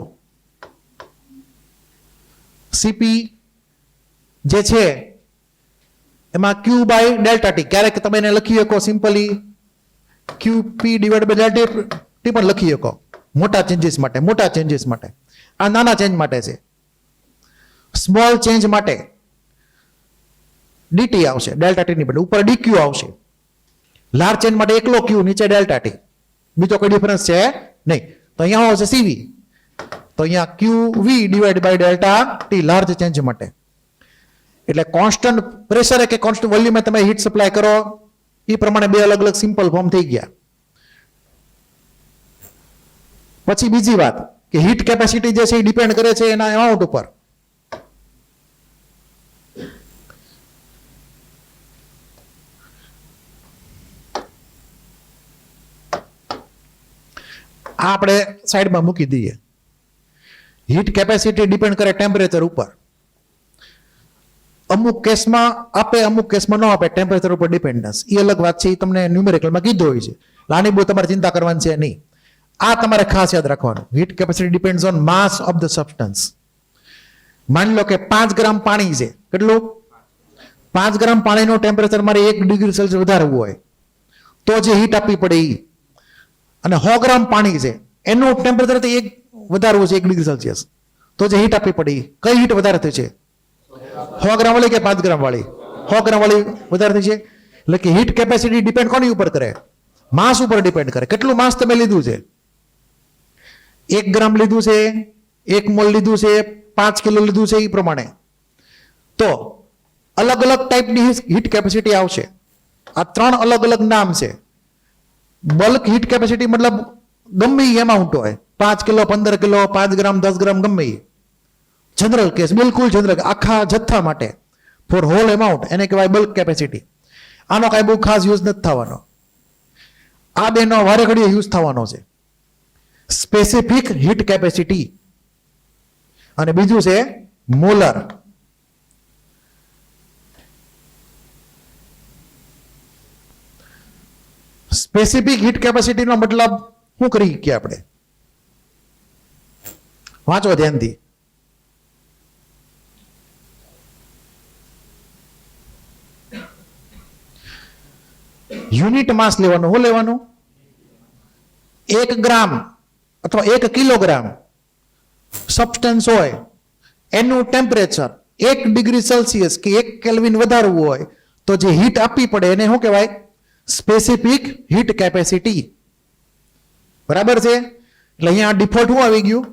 CP જે છે એમાં Q બાય ડેલ્ટા ટી, ક્યારેક તમે એને લખી શકો simply QP divide by delta T પણ લખી શકો મોટા ચેન્જીસ માટે. આ નાના ચેન્જ માટે છે. સ્મોલ ચેન્જ માટે DT આવશે, ડેલ્ટા ટી ની બદલે ઉપર DQ આવશે. લાર્જ ચેન્જ માટે એકલો Q નીચે ડેલ્ટા ટી, બીજો કોઈ ડિફરન્સ છે નહીં. તો અહીંયા આવશે CV, તો અહીંયા QV divide by delta T large change માટે. એટલે કોન્સ્ટન્ટ પ્રેશરે કે કોન્સ્ટન્ટ વોલ્યુમે તમે હીટ સપ્લાય કરો એ પ્રમાણે બે અલગ અલગ સિમ્પલ ફોર્મ થઈ ગયા. પછી બીજી વાત કે હીટ કેપેસિટી જે છે એ ડિપેન્ડ કરે છે એના એમાઉન્ટ ઉપર. આ આપણે સાઈડમાં મૂકી દઈએ. હીટ કેપેસિટી ડિપેન્ડ કરે ટેમ્પરેચર ઉપર. અમુક કેસમાં આપે, અમુક કેસમાં ન આપે. ટેમ્પરેચર ઉપર ડિપેન્ડન્સ એ અલગ વાત છે, એ તમને ન્યુમેરિકલમાં કીધું હોય છે. આની બહુ તમારે ચિંતા કરવાની છે નહીં. આ તમારે ખાસ યાદ રાખવાનું. Heat capacity depends on mass of the substance. માની લો કે 5 ગ્રામ પાણી છે. કેટલું? 5 ગ્રામ પાણીનું ટેમ્પરેચર મારે 1 ડિગ્રી સેલ્સિયસ વધારવું હોય તો જે હીટ આપવી પડે એ, અને 100 ગ્રામ પાણી છે એનું ટેમ્પરેચર વધારવું છે 1 ડિગ્રી સેલ્સિયસ તો જે હીટ આપવી પડે કઈ હીટ વધારે થઈ છે? 100 ગ્રામ વાળી કે 5 ગ્રામ વાળી? 100 ગ્રામ વાળી વધારે થઈ છે. એટલે કે હીટ કેપેસિટી ડિપેન્ડ કોની ઉપર કરે? માસ ઉપર ડિપેન્ડ કરે. કેટલું માસ તમે લીધું છે? 1 ગ્રામ લીધું છે, 1 મોલ લીધું છે, 5 કિલો લીધું છે, એ પ્રમાણે તો અલગ અલગ ટાઈપની હીટ કેપેસિટી આવશે. આ 3 અલગ અલગ નામ છે. બલ્ક હીટ કેપેસિટી મતલબ ગમે એ એમાઉન્ટ હોય, 5 કિલો, 15 કિલો, 5 ગ્રામ, 10 ગ્રામ, ગમે એ. જનરલ કેસ, બિલકુલ જનરલ, આખા જથ્થા માટે ફોર હોલ એમાઉન્ટ એને કહેવાય બલ્ક કેપેસિટી. આનો કાંઈ બહુ ખાસ યુઝ નથી થવાનો. આ બેનો વારે ઘડીએ યુઝ થવાનો છે, સ્પેસિફિક હીટ કેપેસિટી અને બીજું છે મોલર. સ્પેસિફિક હીટ કેપેસિટીનો મતલબ શું કરી કે આપણે વાંચો ધ્યાનથી. યુનિટ માસ લેવાનું. શું લેવાનું? 1 ગ્રામ અથવા 1 કિલોગ્રામ સબસ્ટન્સ હોય એનું ટેમ્પરેચર 1 ડિગ્રી સેલ્સિયસ કે 1 કેલ્વિન વધારવું હોય તો જે હીટ આપવી પડે એને શું કહેવાય? Specific heat capacity. બરાબર છે? એટલે અહીંયા ડિફોલ્ટ શું આવી ગયું?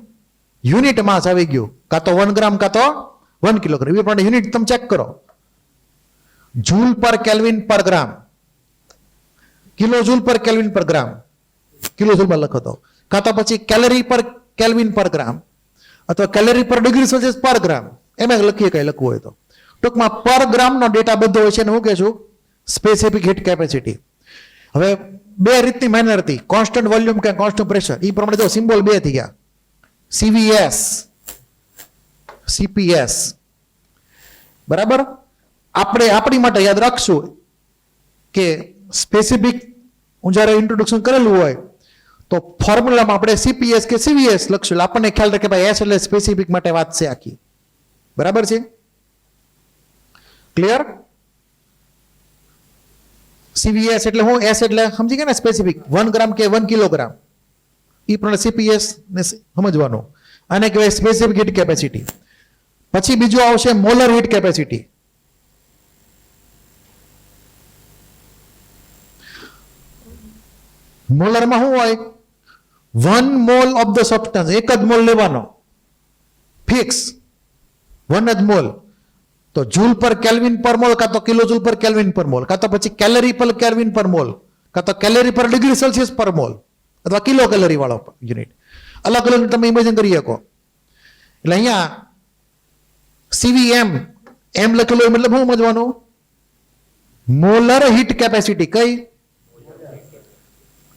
યુનિટ માસ આવી ગયું, કાં તો 1 ગ્રામ કાં તો 1 કિલોગ્રામ. એ પણ યુનિટ તમે ચેક કરો, જૂલ પર કેલ્વિન પર ગ્રામ, કિલો જૂલ પર કેલ્વિન પર ગ્રામ, કિલો જૂલમાં લખો તો, કાં તો પછી કેલરી પર કેલ્વિન પર ગ્રામ અથવા કેલરી પર ડિગ્રી સેલ્સિયસ પર ગ્રામ, એમાં લખીએ કઈ લખવું હોય તો. ટૂંકમાં પર ગ્રામનો ડેટા બધો હોય છે ને હું કહે છું સ્પેસિફિક હીટ કેપેસિટી. હવે બે રીતની મેનર હતી, કોન્સ્ટન્ટ વોલ્યુમ કે કોન્સ્ટન્ટ પ્રેશર. એ પ્રમાણે તો સિમ્બોલ બે થઈ ગયા, CVS, CPS. બરાબર? આપણે આપણી માટે યાદ રાખશું કે સ્પેસિફિક હું જ્યારે ઇન્ટ્રોડક્શન કરેલું હોય તો ફોર્મ્યુલામાં આપણે CPS કે CVS લખશું, આપણને ખ્યાલ રહે કે ભાઈ S એટલે સ્પેસિફિક માટે વાત છે આખી. બરાબર છે? ક્લિયર? CVS એટલે હું, S એટલે સમજી ગયા ને સ્પેસિફિક, 1 ગ્રામ કે 1 કિલોગ્રામ. એ પ્રમાણે CPS ને સમજવાનું. આને કહેવાય સ્પેસિફિક હીટ કેપેસિટી. પછી બીજું આવશે મોલર હીટ કેપેસિટી. મોલરમાં શું હોય? 1 મોલ ઓફ ધ સબસ્ટન્સ, એક જ મોલ લેવાનો, ફિક્સ 1 જ મોલ. તો જૂલ પર કેલ્વિન પર મોલ, કાં તો કિલો જૂલ પર કેલ્વિન પર મોલ, કાં તો પછી કેલરી પર કેલ્વિન પર મોલ, કાં તો કેલરી પર ડિગ્રી સેલ્સિયસ પર મોલ, અથવા કિલો કેલરી વાળો યુનિટ. અલગ અલગ તમે ઇમેજિન કરી શકો. એટલે અહીંયા CVM એમ લખેલું હોય મતલબ શું સમજવાનું? Molar heat capacity. કઈ?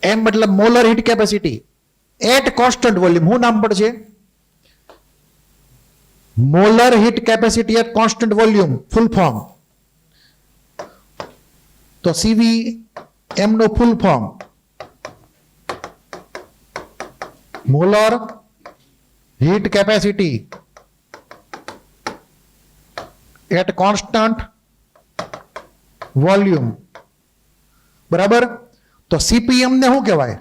એમ મતલબ molar heat capacity at constant volume. શું નામ પડશે? Molar heat capacity at constant volume, full form. તો CVM નો full form molar heat capacity at constant volume. બરાબર? તો CPM ને શું કહેવાય?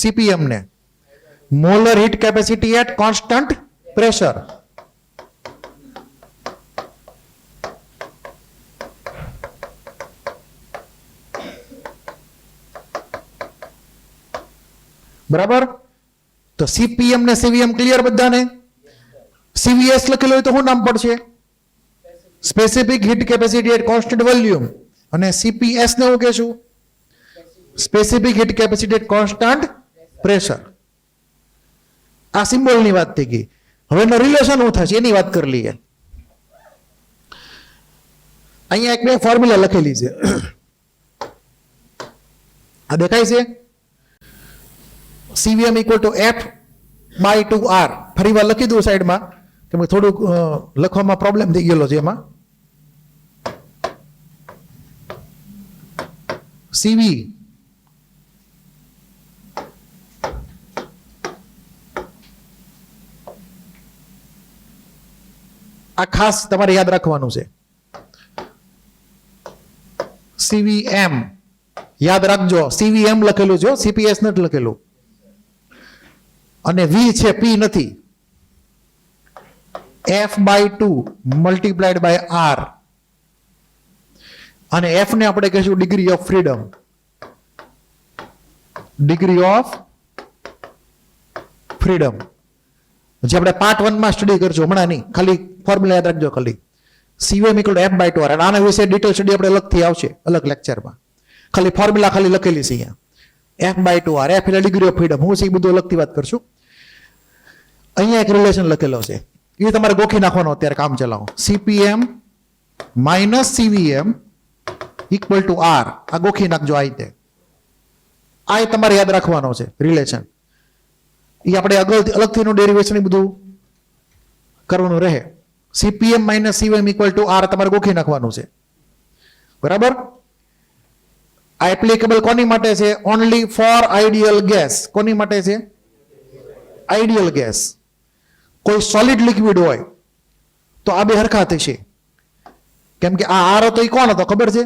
CPM ને molar heat capacity at constant pressure. બરાબર? તો CPM ને CVM ક્લિયર બધાને? CVS લખેલું હોય તો શું નામ પડશે? Specific heat capacity at constant volume. અને CPS ને હું કહેશું? Specific heat capacity at constant pressure. આ સિમ્બોલની વાત થઈ ગઈ. હવે એનો રિલેશન શું થશે એની વાત કરી લઈએ. અહીંયા એક બે ફોર્મ્યુલા લખેલી છે, આ દેખાય છે? CVM equal to F/2R. ફરી વાર લખી દઉં સાઈડમાં, કેમ કે થોડુંક લખવામાં પ્રોબ્લેમ થઈ ગયેલો છે એમાં. CV આ ખાસ તમારે યાદ રાખવાનું છે. CVM યાદ રાખજો, CVM લખેલું છે, CPS નથી લખેલું. અને V છે, P નથી. F/2 multiplied by R. અને F ને આપણે કહીશું degree of freedom. Degree of freedom જે આપણે પાર્ટ 1 માં સ્ટડી કરજો, હમણાં નહીં, ખાલી ફોર્મ્યુલા યાદ રાખજો ખાલી. CVM = F/2R. અને આના વિશે ડિટેલ સ્ટડી આપણે અલગથી આવશે, અલગ લેક્ચરમાં. ખાલી ફોર્મ્યુલા ખાલી લખેલી છે અહીંયા, F/2R. F એટલે ડિગ્રી ઓફ ફ્રીડમ. હું છે એ બધું અલગથી વાત કરશું. અહીંયા એક રિલેશન લખેલો છે, એ તમારે ગોખી નાખવાનો અત્યારે કામ ચલાવો. CPM minus CVM equal to R. આ ગોખી નાખજો. આ રીતે આ તમારે યાદ રાખવાનો છે રિલેશન. એ આપણે અલગથીનું ડેરિવેશન બધું કરવાનું રહે. CPM minus CVM equal to R તમારે ગોખી નાખવાનું છે. બરાબર. આ એપ્લિકેબલ કોની માટે છે? Only for ideal gas. કોની માટે છે? Ideal gas. કોઈ સોલિડ લિક્વિડ હોય તો આ બે હરખા થશે. કેમ કે આ આર હતો એ કોણ હતો ખબર છે?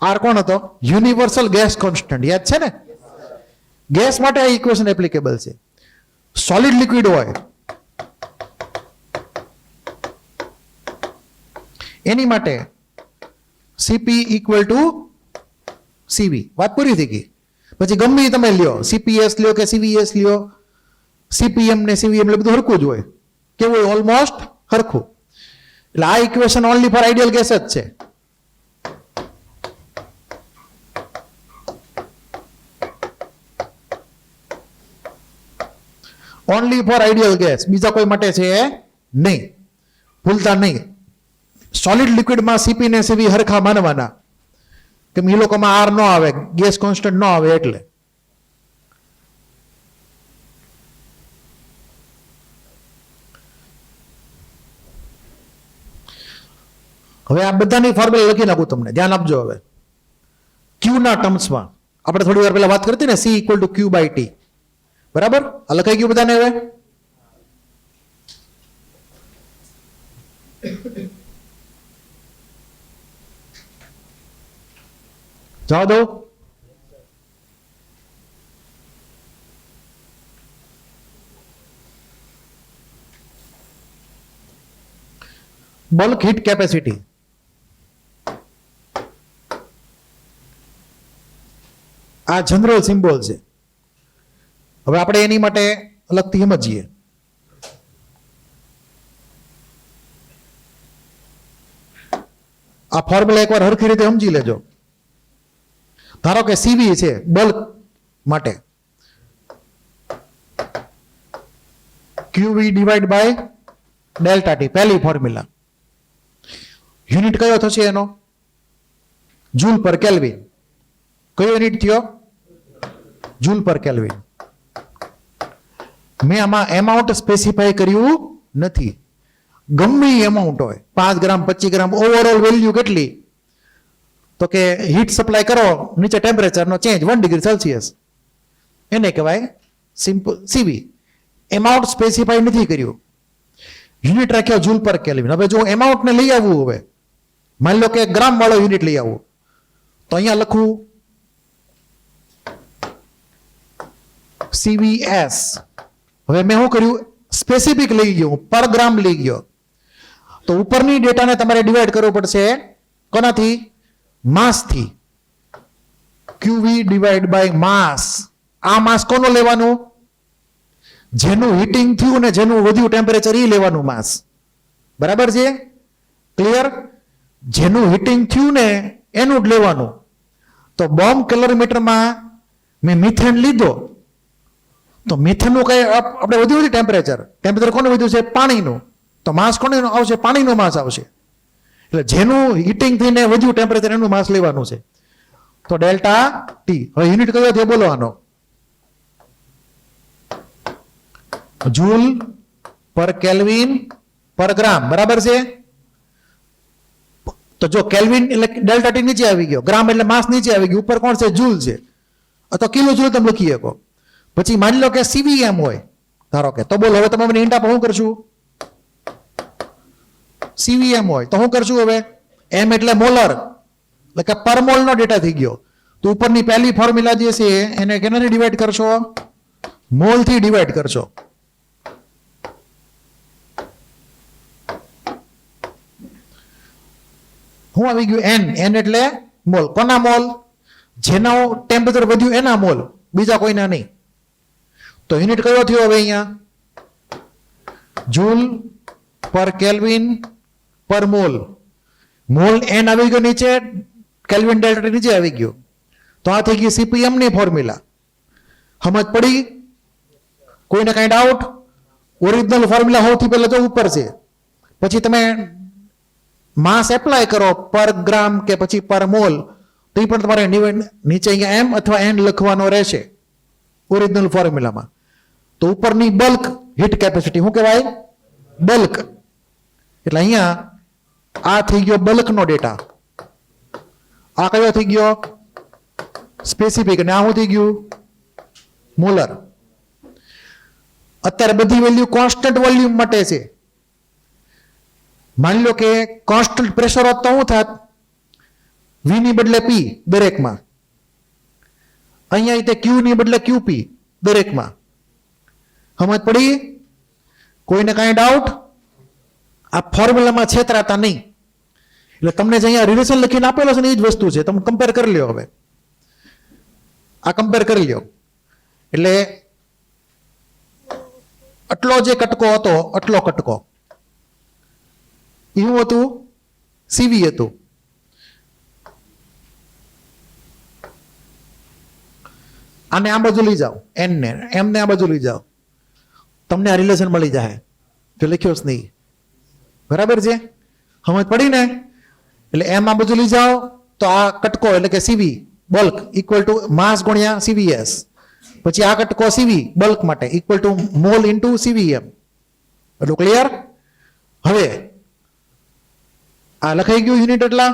આર કોણ હતો? Universal gas constant. યાદ છે ને? ગેસ માટે આ ઇક્વેશન એપ્લિકેબલ છે. સોલિડ લિક્વિડ હોય એની માટે CP ઇક્વલ ટુ CV. વાત પૂરી થઈ ગઈ. પછી ગમે એ તમે લ્યો, CPS લ્યો કે CVS લ્યો, CPM ને CVM એટલે બધું હરખું જ હોય. કેવું હોય? ઓલમોસ્ટ હરખું. એટલે આ equation only for ideal gas જ છે. ઓનલી ફોર આઈડિયલ ગેસ, બીજા કોઈ માટે છે નહીં. ભૂલતા નહીં. સોલિડ લિક્વિડમાં CP ને CV હરખા માનવાના, કે એ લોકોમાં આર ન આવે, ગેસ કોન્સ્ટન્ટ ન આવે એટલે. હવે આ બધાની ફોર્મ્યુલા લખી નાખું તમને, ધ્યાન આપજો. હવે ક્યુ ના ટર્મ્સમાં આપણે થોડી વાર પહેલા વાત કરતી ને, C equal to Q by T. બરાબર. આ લખાઈ ગયું બધાને? હવે જવા દો. Bulk heat capacity. આ જનરલ સિમ્બોલ છે. હવે આપણે એની માટે અલગથી સમજીએ. આ ફોર્મ્યુલા એકવાર હરખી રીતે સમજી લેજો. ધારો કે CV છે બલ્ક માટે, QV divide by delta T. પહેલી ફોર્મ્યુલા. યુનિટ કયો થશે એનો? Joule per kelvin. કયો યુનિટ થયો? Joule per kelvin. મેં આમાં એમાઉન્ટ સ્પેસિફાય કર્યું નથી. ગમે એમાઉન્ટ હોય, 5 ગ્રામ 25 ગ્રામ, ઓવરઓલ વેલ્યુ કેટલી? તો કે હીટ સપ્લાય કરો, નીચે ટેમ્પરેચરનો ચેન્જ 1 ડિગ્રી સેલ્સિયસ, એને કહેવાય સિમ્પલ CV. એમાઉન્ટ સ્પેસિફાય નથી કર્યું, યુનિટ રાખ્યો જૂલ પર કેલ્વિન. હવે જો એમાઉન્ટને લઈ આવવું, હવે માની લો કે ગ્રામ વાળો યુનિટ લઈ આવવું, તો અહીંયા લખવું CVS. હવે મેં શું કર્યું? સ્પેસિફિક લઈ ગયો, પર ગ્રામ લઈ ગયો. તો ઉપરની ડેટાને તમારે ડિવાઈડ કરવો પડશે કોનાથી? માસથી. QV ડિવાઈડ બાય માસ. આ માસ કોનું લેવાનું? જેનું હીટિંગ થયું ને જેનું વધ્યું ટેમ્પરેચર એ લેવાનું માસ. બરાબર છે? ક્લિયર? જેનું હીટિંગ થયું ને એનું જ લેવાનું. તો બોમ્બ કેલરીમીટરમાં મેં મિથેન લીધો, તો મિથેનનું કઈ આપણે વધ્યું છે ટેમ્પરેચર કોનું વધ્યું છે? પાણીનું. તો માસ કોને આવશે? પાણીનો માસ આવશે. એટલે જેનું હીટિંગ થઈને વધ્યું ટેમ્પરેચર એનું માસ લેવાનું છે. તો ડેલ્ટા T. હવે યુનિટ કયો છે બોલો આનો? જૂલ પર કેલ્વિન પર ગ્રામ. બરાબર છે? તો જો કેલ્વિન એટલે ડેલ્ટા T નીચે આવી ગયો, ગ્રામ એટલે માસ નીચે આવી ગયું, ઉપર કોણ છે? જૂલ છે. અથવા કિલો જૂલ તમે લખી શકો. પછી માની લો કે CVM હોય ધારો કે, તો બોલો હવે તમે મને હિન્ટ આપો, શું કરશું? CVM હોય તો શું કરશું? હવે M એટલે મોલર, એટલે કે પર મોલ નો ડેટા થઈ ગયો. તો ઉપરની પહેલી ફોર્મ્યુલા જે છે એને કેનાથી ડિવાઈડ કરશો? મોલ થી ડિવાઈડ કરશો. શું આવી ગયું? N એટલે મોલ. કોના મોલ? જેના ટેમ્પરેચર વધ્યું એના મોલ, બીજા કોઈના નહીં. તો યુનિટ કયો થયો હવે અહીંયા? જૂલ પર કેલ્વિન પર મોલ. મોલ N આવી ગયો નીચે, કેલ્વિન ડેલ્ટા નીચે આવી ગયો. તો આ થઈ ગઈ CPM ની ફોર્મ્યુલા. સમજ પડી? કોઈને કઈ ડાઉટ? ઓરિજિનલ ફોર્મ્યુલા સૌથી પહેલા તો ઉપર છે, પછી તમે માસ એપ્લાય કરો પર ગ્રામ કે પછી પર મોલ, તો એ પણ તમારે નીચે અહીંયા એમ અથવા એન લખવાનો રહેશે ઓરિજિનલ ફોર્મ્યુલામાં. તો ઉપરની બલ્ક હીટ કેપેસિટી શું કહેવાય? બલ્ક. એટલે અહીંયા આ થઈ ગયો બલ્કનો ડેટા, આ કયો થઈ ગયો? સ્પેસિફિક. અને આ શું થઈ ગયું? મોલર. અત્યારે બધી વેલ્યુ કોન્સ્ટન્ટ વોલ્યુમ માટે છે. માની લો કે કોન્સ્ટન્ટ પ્રેશર હોત તો શું થાત? V ની બદલે P દરેકમાં. અહીંયા તે Q ની બદલે QP દરેકમાં. સમજ પડી? કોઈને કાંઈ ડાઉટ? આ ફોર્મ્યુલામાં છેતરાતા નહીં. એટલે તમને જે અહીંયા રિલેશન લખીને આપેલો છે ને એ જ વસ્તુ છે, તમે કમ્પેર કરી લ્યો. હવે આ કમ્પેર કરી લ્યો. એટલે આટલો જે કટકો હતો, આટલો કટકો એવું હતું, CV હતું. આને આ બાજુ લઈ જાઓ, N ને M ને આ બાજુ લઈ જાઓ, તમને આ રિલેશન મળી જાય. જો લખ્યો જ નહીં, બરાબર છે? સમજ પડી ને? એટલે M આ બાજુ લઈ જાઓ તો આ કટકો એટલે કે CV bulk equal to mass ગુણ્યા CVS. પછી આ કટકો CV બલ્ક માટે equal to mole into CVM. એટલું ક્લિયર? હવે આ લખાઈ ગયું યુનિટ? એટલા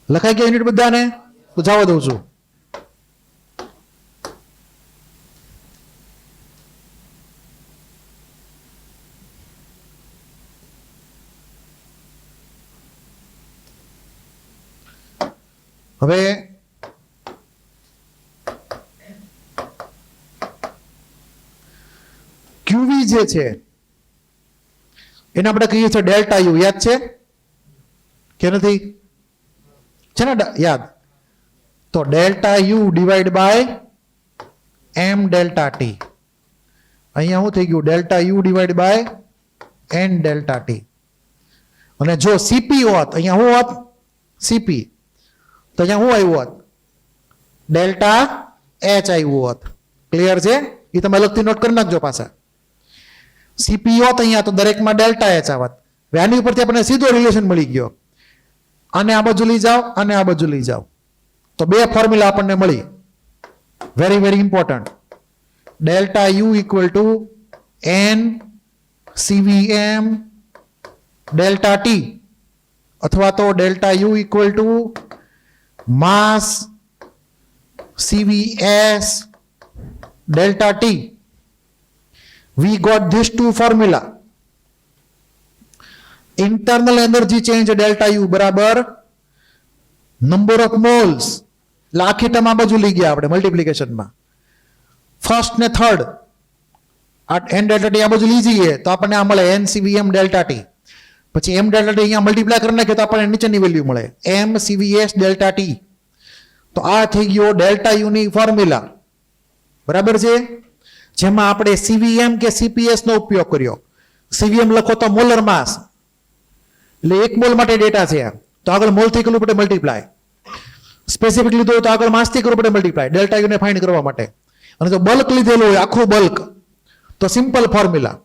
લખાઈ ગયા યુનિટ બધાને? તો જવા દઉં છું. હવે QV જે છે એને આપણે કહીએ છીએ ડેલ્ટા યુ. યાદ છે કે નથી? છે ને યાદ? તો delta U divide by M delta T. અહીંયા શું થઈ ગયું? Delta U divide by N delta T. અને જો સીપી હોત, અહીંયા શું હોત? સીપી. તો અહીંયા શું આવ્યું હોત? ડેલ્ટા એચ આવ્યું હોત. ક્લિયર છે? એ તમે અલગથી નોટ કરી નાખજો પાછા. સીપી હોત અહીંયા તો દરેકમાં ડેલ્ટા એચ આવત. આની ઉપરથી આપણને સીધો રિલેશન મળી ગયો. આને આ બાજુ લઈ જાઓ, અને આ બાજુ લઈ જાઓ, તો બે ફોર્મ્યુલા આપણને મળી. Very very important. Delta U equal to N CVM delta T, અથવા તો delta U equal to mass CVS delta T. We got these two formula. Internal energy change delta U બરાબર number of moles. Lakhi term આ બાજુ લઈ ગયા આપણે મલ્ટીપ્લિકેશનમાં. First ને third આ n ડેલ્ટા ટી આ બાજુ લઈ જઈએ તો આપણને આ મળે NCVM ડેલ્ટા ટી. પછી m ડેલ્ટા ટી અહીંયા મલ્ટીપ્લાય કરી નાખીએ તો આપણને નીચેની વેલ્યુ મળે MCVS ડેલ્ટા ટી. તો આ થઈ ગયો ડેલ્ટા યુ ની ફોર્મ્યુલા. બરાબર છે? જેમાં આપણે CVM કે CPS નો ઉપયોગ કર્યો. CVM લખો તો મોલર માસ, એટલે એક મોલ માટે ડેટા છે, તો આગળ મોલ થી કરવું પડે મલ્ટીપ્લાય. સ્પેસિફિક લીધું હોય તો આગળ માસ થી કરવું પડે મલ્ટીપ્લાય ડેલ્ટા યુ ને ફાઇન્ડ કરવા માટે. અને જો બલ્ક લીધેલું હોય આખું બલ્ક તો સિમ્પલ ફોર્મ્યુલા.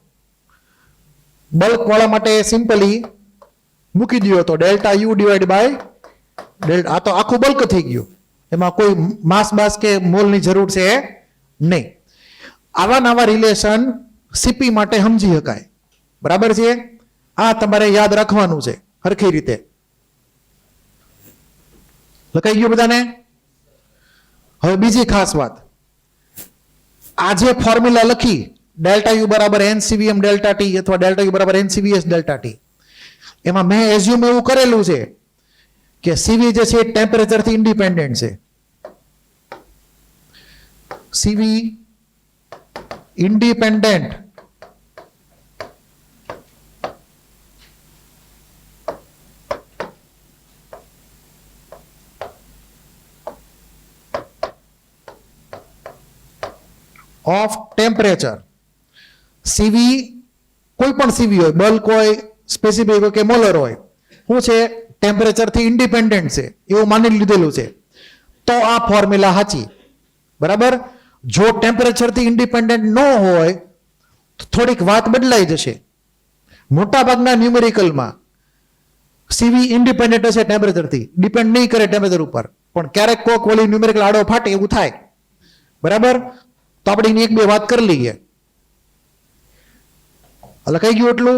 બલ્ક વાળા માટે સિમ્પલી મૂકી દો તો delta U divide by delta. આ તો આખું બલ્ક થઈ ગયું, એમાં કોઈ માસ બાસ કે મોલની જરૂર છે નહીં. આવા નવા રિલેશન સીપી માટે સમજી શકાય. બરાબર છે? આ તમારે યાદ રાખવાનું છે સરખી રીતે. લખાઈ ગયું બધાને? હવે બીજી ખાસ વાત, આ જે ફોર્મ્યુલા લખી ડેલ્ટા યુ બરાબર NCVM ડેલ્ટા ટી અથવા ડેલ્ટા યુ બરાબર NCVS ડેલ્ટા ટી, એમાં મેં એઝ્યુમ એવું કરેલું છે કે CV જે છે ટેમ્પરેચર થી ઇન્ડિપેન્ડન્ટ છે. CV independent of temperature. CV કોઈ પણ CV હોય, બલ્ક હોય, સ્પેસિફિક હોય કે મોલર હોય, શું છે? ટેમ્પરેચર થી ઇન્ડિપેન્ડન્ટ છે એવું માની લીધેલું છે, તો આ ફોર્મ્યુલા સાચી. બરાબર? જો ટેમ્પરેચર થી ઇન્ડિપેન્ડન્ટ ન હોય થોડીક વાત બદલાઈ જશે. મોટાભાગના ન્યુમેરિકલમાં સીવી ઇન્ડિપેન્ડન્ટ હશે ટેમ્પરેચરથી, ડિપેન્ડ નહીં કરે ટેમ્પરેચર ઉપર, પણ ક્યારેક કોક ઓલી ન્યુમેરિકલ આડો ફાટે એવું થાય. બરાબર, તો આપણે એની એક બે વાત કરી લઈએ. એટલે કઈ ગયું એટલું.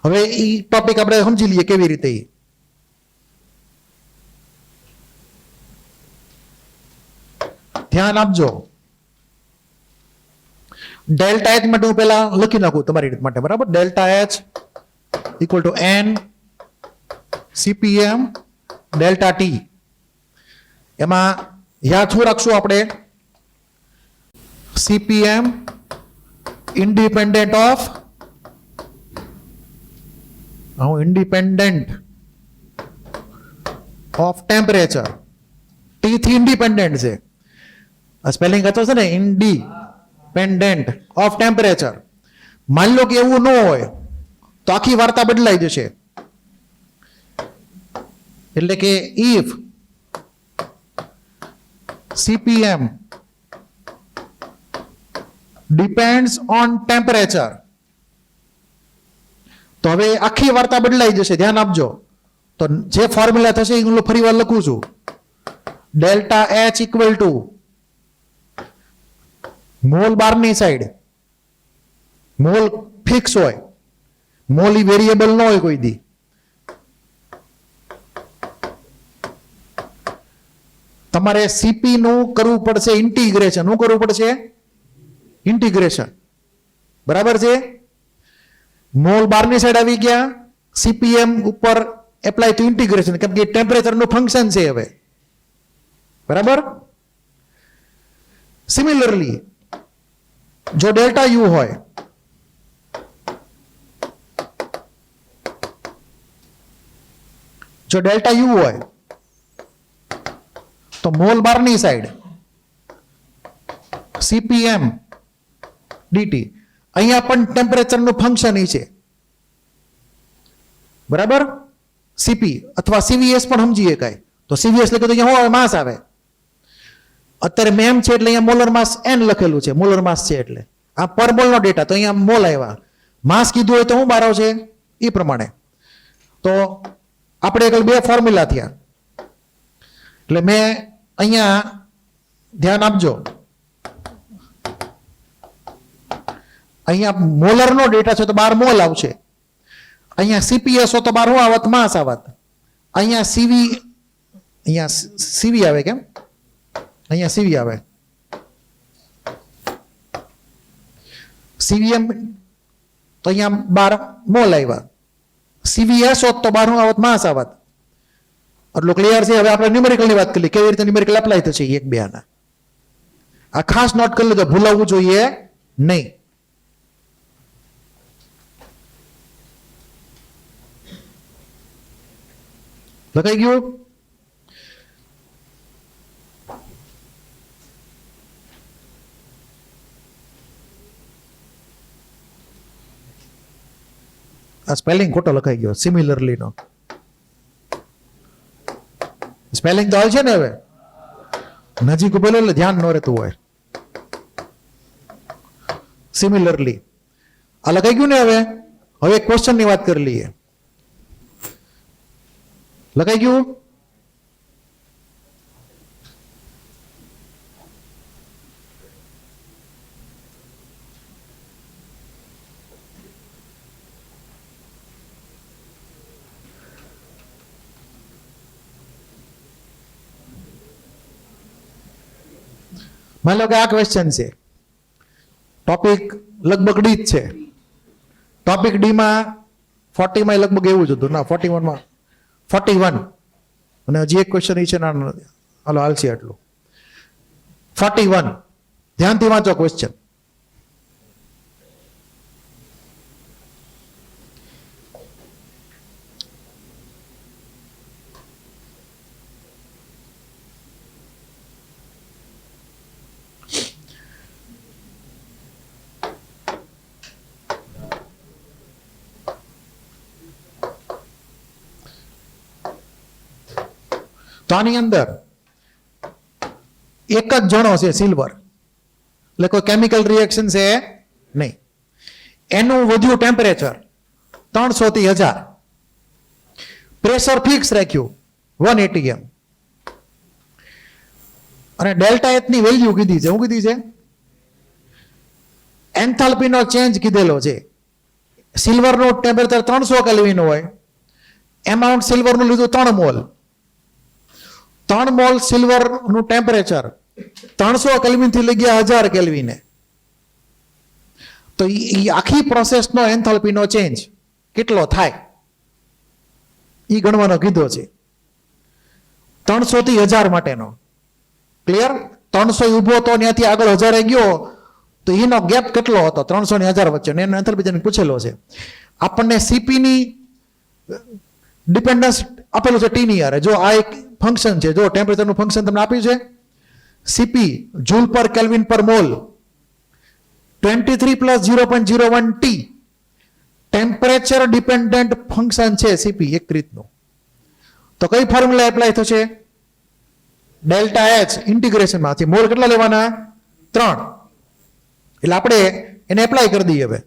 હવે એ ટોપિક આપણે સમજી લઈએ કેવી રીતે. ધ્યાન આપજો. ડેલ્ટા એચ માટે હું પહેલા લખી નાખું તમારી રીત માટે. બરાબર, delta H equal to N CPM delta T. એમાં યાદ શું રાખશું આપણે? CPM independent of temperature. T થી ઇન્ડિપેન્ડન્ટ છે. સ્પેલિંગ કાચો છે ને, ઇન્ડિપેન્ડન્ટ ઓફ ટેમ્પરેચર. માની લો કે એવું ન હોય તો આખી વાર્તા બદલાઈ જશે. એટલે કે if CPM depends on temperature, તો હવે આખી વાર્તા બદલાઈ જશે. ધ્યાન આપજો. તો જે ફોર્મ્યુલા થશે એ હું ફરી વાર લખું છું. Delta H equal to mole બારની સાઈડ, મોલ ફિક્સ હોય, મોલ ઈ વેરિયેબલ ન હોય કોઈ દી. તમારે સીપી નું કરવું પડશે ઇન્ટિગ્રેશન. શું કરવું પડશે? ઇન્ટિગ્રેશન. બરાબર છે. મોલ બારની સાઈડ આવી ગયા, સીપીએમ ઉપર એપ્લાય ટુ ઇન્ટિગ્રેશન, કેમ કે ટેમ્પરેચર નું ફંક્શન છે હવે. બરાબર. સિમિલરલી જો ડેલ્ટા યુ હોય, જો ડેલ્ટા યુ હોય તો મોલ બારની સાઈડ સીપીએમ ડીટી, અહીંયા પણ ટેમ્પરેચર નું ફંક્શન છે. બરાબર. સીપી અથવા સીવીએસ પણ સમજી શકાય. તો સીવીએસ લખે તો અહીંયા શું માસ આવે. અત્યારે મેમ છે એટલે અહીંયા મોલર માસ એન લખેલું છે, મોલર માસ છે એટલે આ પર મોલ નો ડેટા, તો અહીંયા મોલ આવ્યા. માસ કીધું હોય તો શું બાર આવશે એ પ્રમાણે. તો આપણે એકલ બે ફોર્મ્યુલા થયા. એટલે મેં અહીંયા ધ્યાન આપજો, અહીંયા મોલર નો ડેટા છે તો 12 મોલ આવશે. અહીંયા સીપીએસ તો 12 આવત માસ આવત. અહીંયા સીવી, અહીંયા સીવી આવે કેમ? અહીંયા સીવી આવે. સીવીએમ તો અહીંયા 12 મોલ આવ્યા. સીવીએસ હોત તો 12 આવત માસ આવત. એટલું ક્લિયર છે. હવે આપણે ન્યુમેરિકલ ની વાત કરી, કેવી રીતે ન્યુમેરિકલ એપ્લાય થશે એક બે આના. આ ખાસ નોટ કરી લેજો, ભૂલાવવું જોઈએ નહીં. લખાઈ ગયું? આ સ્પેલિંગ ખોટો લખાઈ ગયો, સિમિલરલી નો સ્પેલિંગ તો આવે છે ને. હવે નજીક બોલો એટલે ધ્યાન ન રહેતું હોય. સિમિલરલી આ લખાઈ ગયું ને. હવે ક્વેશ્ચન ની વાત કરી લઈએ. લખાઈ ગયું? માની લો કે આ ક્વેશ્ચન છે, ટોપિક લગભગ ડી જ છે. ટોપિક ડી માં 40 માં લગભગ એવું જ હતું, ના 41 માં 41, અને હજી એક ક્વેશ્ચન એ છે ના, હાલો હાલશે આટલું. 41 ધ્યાનથી વાંચો ક્વેશ્ચન. તો આની અંદર એક જ જણો છે સિલ્વર, એટલે કોઈ કેમિકલ રિએક્શન છે નહીં. એનું વધ્યું ટેમ્પરેચર 300 થી 1000, પ્રેશર ફિક્સ રાખ્યું 1 atm, અને ડેલ્ટા એચ ની વેલ્યુ કીધી છે. શું કીધી છે? એન્થાલ્પીનો ચેન્જ કીધેલો છે. સિલ્વરનું ટેમ્પરેચર 300 કેલ્વિન હોય, એમાઉન્ટ સિલ્વરનું લીધું 3 મોલ. 3 મોલ સિલ્વરનું ટેમ્પરેચર 300 કેલ્વિનથી લઈ ગયા 1000 કેલ્વિને. તો એ આખી પ્રોસેસનો એન્થાલ્પીનો ચેન્જ કેટલો થાય એ ગણવાનો કીધો છે. 300 થી 1000 માટેનો. ક્લિયર? 300 ઊભો તો ત્યાંથી આગળ 1000 ગયો તો એનો ગેપ કેટલો હતો 300 ને 1000 વચ્ચે, એનો એન્થાલ્પી પૂછેલો છે. આપણને સીપીની ડિપેન્ડન્સ આપેલું છે ટી ની યારે. જો આ એક ફંક્શન છે, જો ટેમ્પરેચરનું ફંક્શન તમને આપ્યું છે, સીપી જૂલ પર કેલ્વિન પર mall 23 + 0.01 T temperature dependent function છે સીપી એક રીતનું. તો કઈ ફોર્મ્યુલા એપ્લાય થશે? ડેલ્ટા એચ ઇન્ટિગ્રેશનમાંથી મોલ કેટલા લેવાના? 3. એટલે આપણે એને એપ્લાય કરી દઈએ. હવે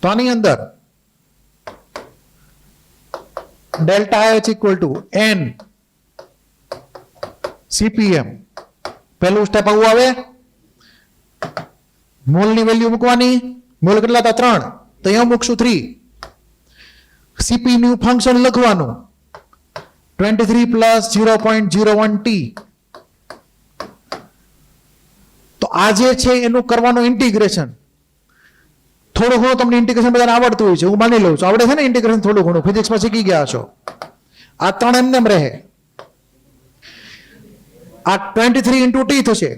તો આની અંદર delta H equal to N CPM. પહેલું સ્ટેપ આવું આવે, મોલની વેલ્યુ મૂકવાની. મોલ કેટલા હતા? 3, તો અહીંયા મૂકશું 3. સીપી નું ફંક્શન લખવાનું 23 + 0.01 ટી. તો આ જે છે એનું કરવાનું ઇન્ટિગ્રેશન. થોડું ઘણું તમને ઇન્ટિગ્રેશન બધાને આવડતું હોય છે, હું માની લઉં છું. આવડે છે ને ઇન્ટિગ્રેશન થોડું ઘણું, ફિઝિક્સમાં શીખી ગયા છો. આ 3 એમને રહે. આ 23 × ટી થશે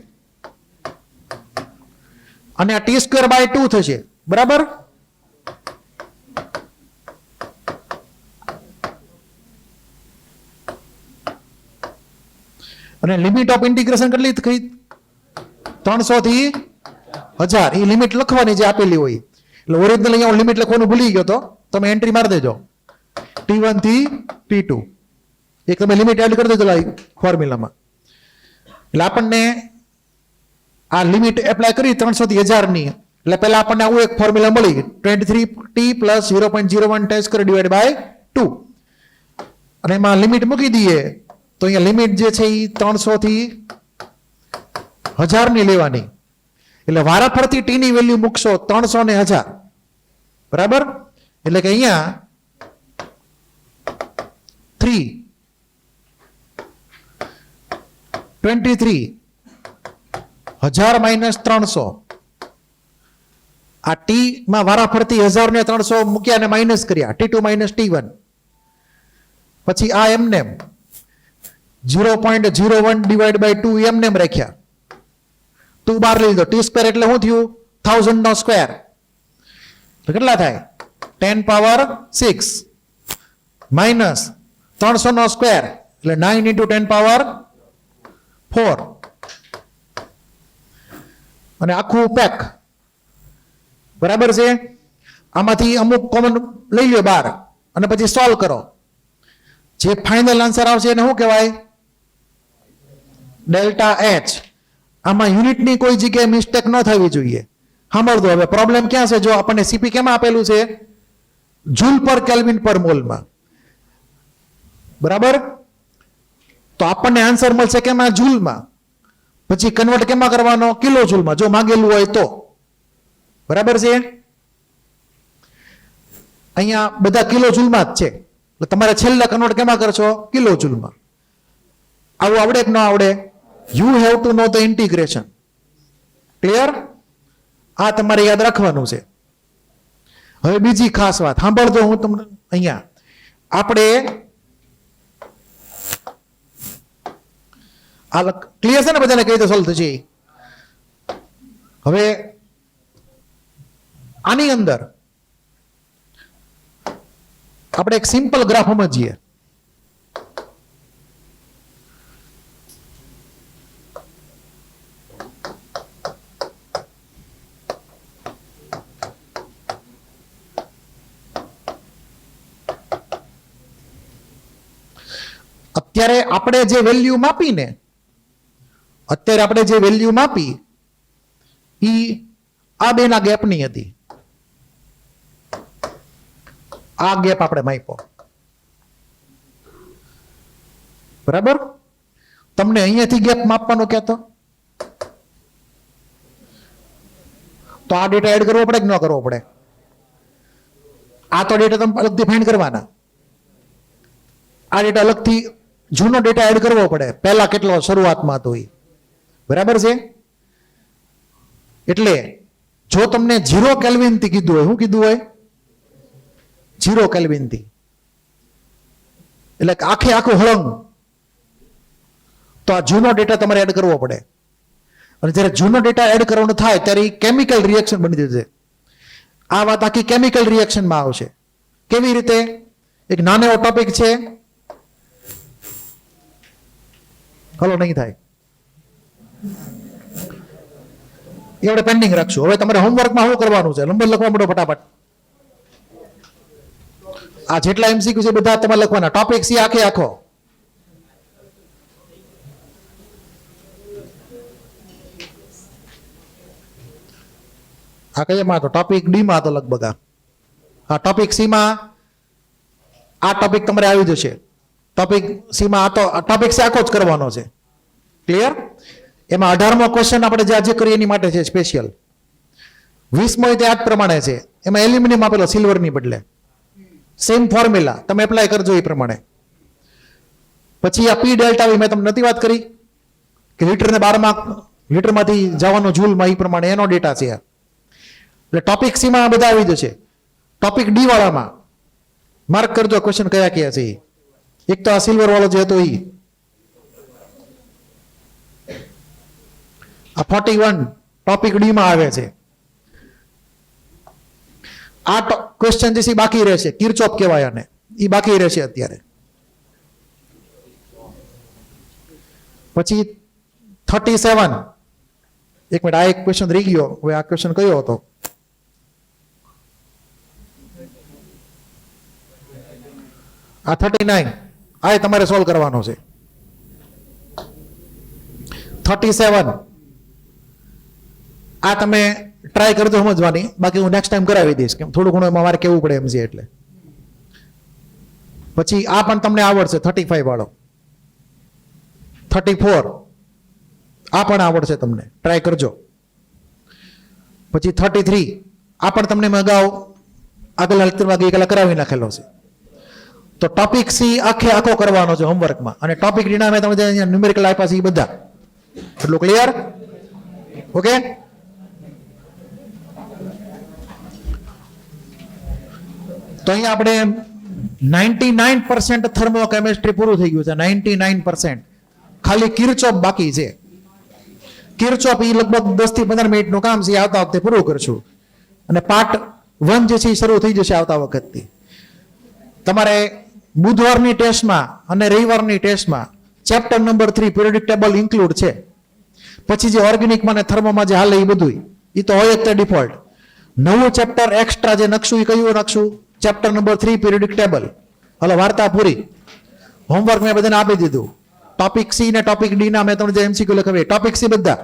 અને આ t²/2 થશે. બરાબર? અને લિમિટ ઓફ ઇન્ટિગ્રેશન કેટલી થઈ? 300 થી 1000. એ લિમિટ લખવાની જે આપેલી હોય. એટલે ઓરિજિનલ અહીંયા લિમિટ લખવાનું ભૂલી ગયો તો તમે એન્ટ્રી મારી દેજો T1 થી T2. એક તમે લિમિટ એડ કરી દેજો ફોર્મ્યુલામાં. એટલે આપણને આ લિમિટ એપ્લાય કરી 300 થી 1000 ની. એટલે પહેલા આપણને આવું એક ફોર્મ્યુલા મળી 23t + 0.01 t²/2. અને એમાં લિમિટ મૂકી દઈએ તો અહીંયા લિમિટ જે છે એ 300 થી 1000 ની લેવાની. એટલે વારાફરતી ટી ની વેલ્યુ મૂકશો 300 ને 1000. બરાબર? એટલે કે અહીંયા 3 23 1000 - 300. આ ટી માં વારાફરતી 1000 ને 300 મૂક્યા અને માઇનસ કર્યા, T2 - T1. પછી આ એમને 0.01 / 2 એમને રાખ્યા. 2 બહાર લઈ લીધો. t² એટલે શું થયું? 1000 નો સ્ક્વેર. તો કેટલા થાય? 10⁻6 માઇનસ 300 નો સ્ક્વેર એટલે 9 × 10⁻4. અને આખું પેક. બરાબર છે? આમાંથી અમુક કોમન લઈ લો બહાર અને પછી સોલ્વ કરો. જે ફાઇનલ આન્સર આવશે એને શું કહેવાય? Delta H. આમાં યુનિટની કોઈ જગ્યાએ મિસ્ટેક ન થવી જોઈએ. સાંભળજો હવે પ્રોબ્લેમ ક્યાં છે? જો આપણને સીપી કેમાં આપેલું છે? જૂલ પર કેલ્વિન પર મોલમાં. બરાબર? તો આપણને આન્સર મળશે કેમાં? જૂલમાં. પછી કન્વર્ટ કેમાં કરવાનો? કિલો જૂલમાં, જો માંગેલું હોય તો. બરાબર છે? અહીંયા બધા કિલો જૂલમાં જ છે. એટલે તમારે છેલ્લા કન્વર્ટ કેમાં કરશો? કિલો જૂલમાં. આવું આવડે કે ન આવડે? You have to know the integration. Clear? આ તમારે યાદ રાખવાનું છે. હવે બીજી ખાસ વાત સાંભળજો, હું તમને અહીંયા આપણે આ ક્લિયર છે ને બધાને? કઈ રીતે સોલ્વ થશે? હવે આની અંદર આપણે એક સિમ્પલ ગ્રાફ સમજીએ. ત્યારે આપણે જે વેલ્યુ માપીને અત્યારે આપણે જે વેલ્યુ માપી ઈ આ બેના ગેપની હતી. આ ગેપ આપણે માપ્યો, બરાબર. તમને અહીંયાથી ગેપ માપવાનો કહેતો તો આ ડેટા એડ કરવો પડે કે ન કરવો પડે? આ તો ડેટા તમે અલગથી ફાઇન્ડ કરવાના. આ ડેટા અલગથી જૂનો ડેટા એડ કરવો પડે, પહેલા કેટલો શરૂઆતમાં હતો એ, બરાબર છે. એટલે જો તમને 0 કેલ્વિન થી કીધું હોય, શું કીધું હોય? 0 કેલ્વિન થી, એટલે આખે આખું હળંગ, તો આ જૂનો ડેટા તમારે એડ કરવો પડે. અને જ્યારે જૂનો ડેટા એડ કરવાનો થાય ત્યારે કેમિકલ રિએક્શન બની જશે. આ વાત આખી કેમિકલ રિએક્શનમાં આવશે. કેવી રીતે? એક નાનો એવો ટોપિક છે, હલો નહીં થાય એ આપણે પેન્ડિંગ રાખશું. હવે તમારે હોમવર્કમાં શું કરવાનું છે? નંબર લખવા માંડો ફટાફટ. આ જેટલા એમસીક્યુ છે બધા તમારે લખવાના. ટોપિક સી આખે આખો. આ કયામાં હતો? ટોપિક ડી માં હતો લગભગ. આ ટોપિક સી માં આ ટોપિક તમારે આવી જશે. ટોપિક સી માં આ તો ટોપિક સી આખો જ કરવાનો છે. ક્લિયર? એમાં 18મો ક્વેશ્ચન આપણે જે આજે કરીએ એની માટે છે સ્પેશિયલ. 20મો તે આ જ પ્રમાણે છે. એમાં એલ્યુમિનિયમ આપેલો સિલ્વરની બદલે. સેમ ફોર્મ્યુલા, તમે એપ્લાય કરજો એ પ્રમાણે. પછી આ પી ડેલ્ટા વી મેં તમને નથી વાત કરી કે લીટરને 12માં લીટરમાંથી જવાનો જૂલમાં એ પ્રમાણે એનો ડેટા છે. એટલે ટોપિક સી માં બધા આવી જશે. ટોપિક ડી વાળામાં માર્ક કરજો ક્વેશ્ચન કયા કયા છે. એક તો આ સિલ્વર વાળો જે હતો એ, આ 41 ટોપિક ડી માં આવે છે. આ ક્વેશ્ચન જે છે બાકી રહેશે, કિર્ચોફ કહેવાય આને, એ બાકી રહેશે અત્યારે. પછી 37, એક મિનિટ, આ એક ક્વેશ્ચન રહી ગયો. હવે આ ક્વેશ્ચન કયો હતો? આ 39, આ તમારે સોલ્વ કરવાનો છે. 37 આ તમે ટ્રાય કરજો સમજવાની, બાકી હું નેક્સ્ટ ટાઈમ કરાવી દઈશ, કેમ થોડું ઘણું એમાં મારે કેવું પડે એમ છે એટલે. પછી આ પણ તમને આવડશે 35 વાળો. 34 આ પણ આવડશે તમને, ટ્રાય કરજો. પછી 33 આ પણ તમને મેં અગાઉ આગલા લેક્ચરમાં ગઈકાલે કરાવી નાખેલો છે. તો ટોપિક સી આખે આખો કરવાનો છે હોમવર્કમાં. અને ટોપિક ડીના મેં તમને અહીંયા ન્યુમેરિકલ આપ્યા છે એ બધા. એટલું ક્લિયર? ઓકે. તો અહીંયા આપણે 99% થર્મોકેમિસ્ટ્રી પૂરું થઈ ગયું છે. 99%. ખાલી કિર્ચોફ બાકી છે. કિર્ચોફ એ લગભગ 10 થી 15 મિનિટનું કામ છે, આવતા વખતે પૂરું કરશું. અને પાર્ટ 1 જે છે એ શરૂ થઈ જશે આવતા વખતથી. તમારે બુધવારની ટેસ્ટમાં અને રવિવારની ટેસ્ટમાં chapter number 3 periodic table include છે. પછી જે ઓર્ગેનિકમાં અને થર્મોમાં જે હાલે એ બધું એ તો હોય જ તે ડિફોલ્ટ. નવું ચેપ્ટર એક્સ્ટ્રા જે નકશું એ કયું નકશું? Chapter number 3 periodic table. Hello, વાર્તા પૂરી. હોમવર્ક મેં બધાને આપી દીધું. ટોપિક સી ને ટોપિક ડી ના મેં તમને જે એમસીક્યુ લખાવી, ટોપિક સી બધા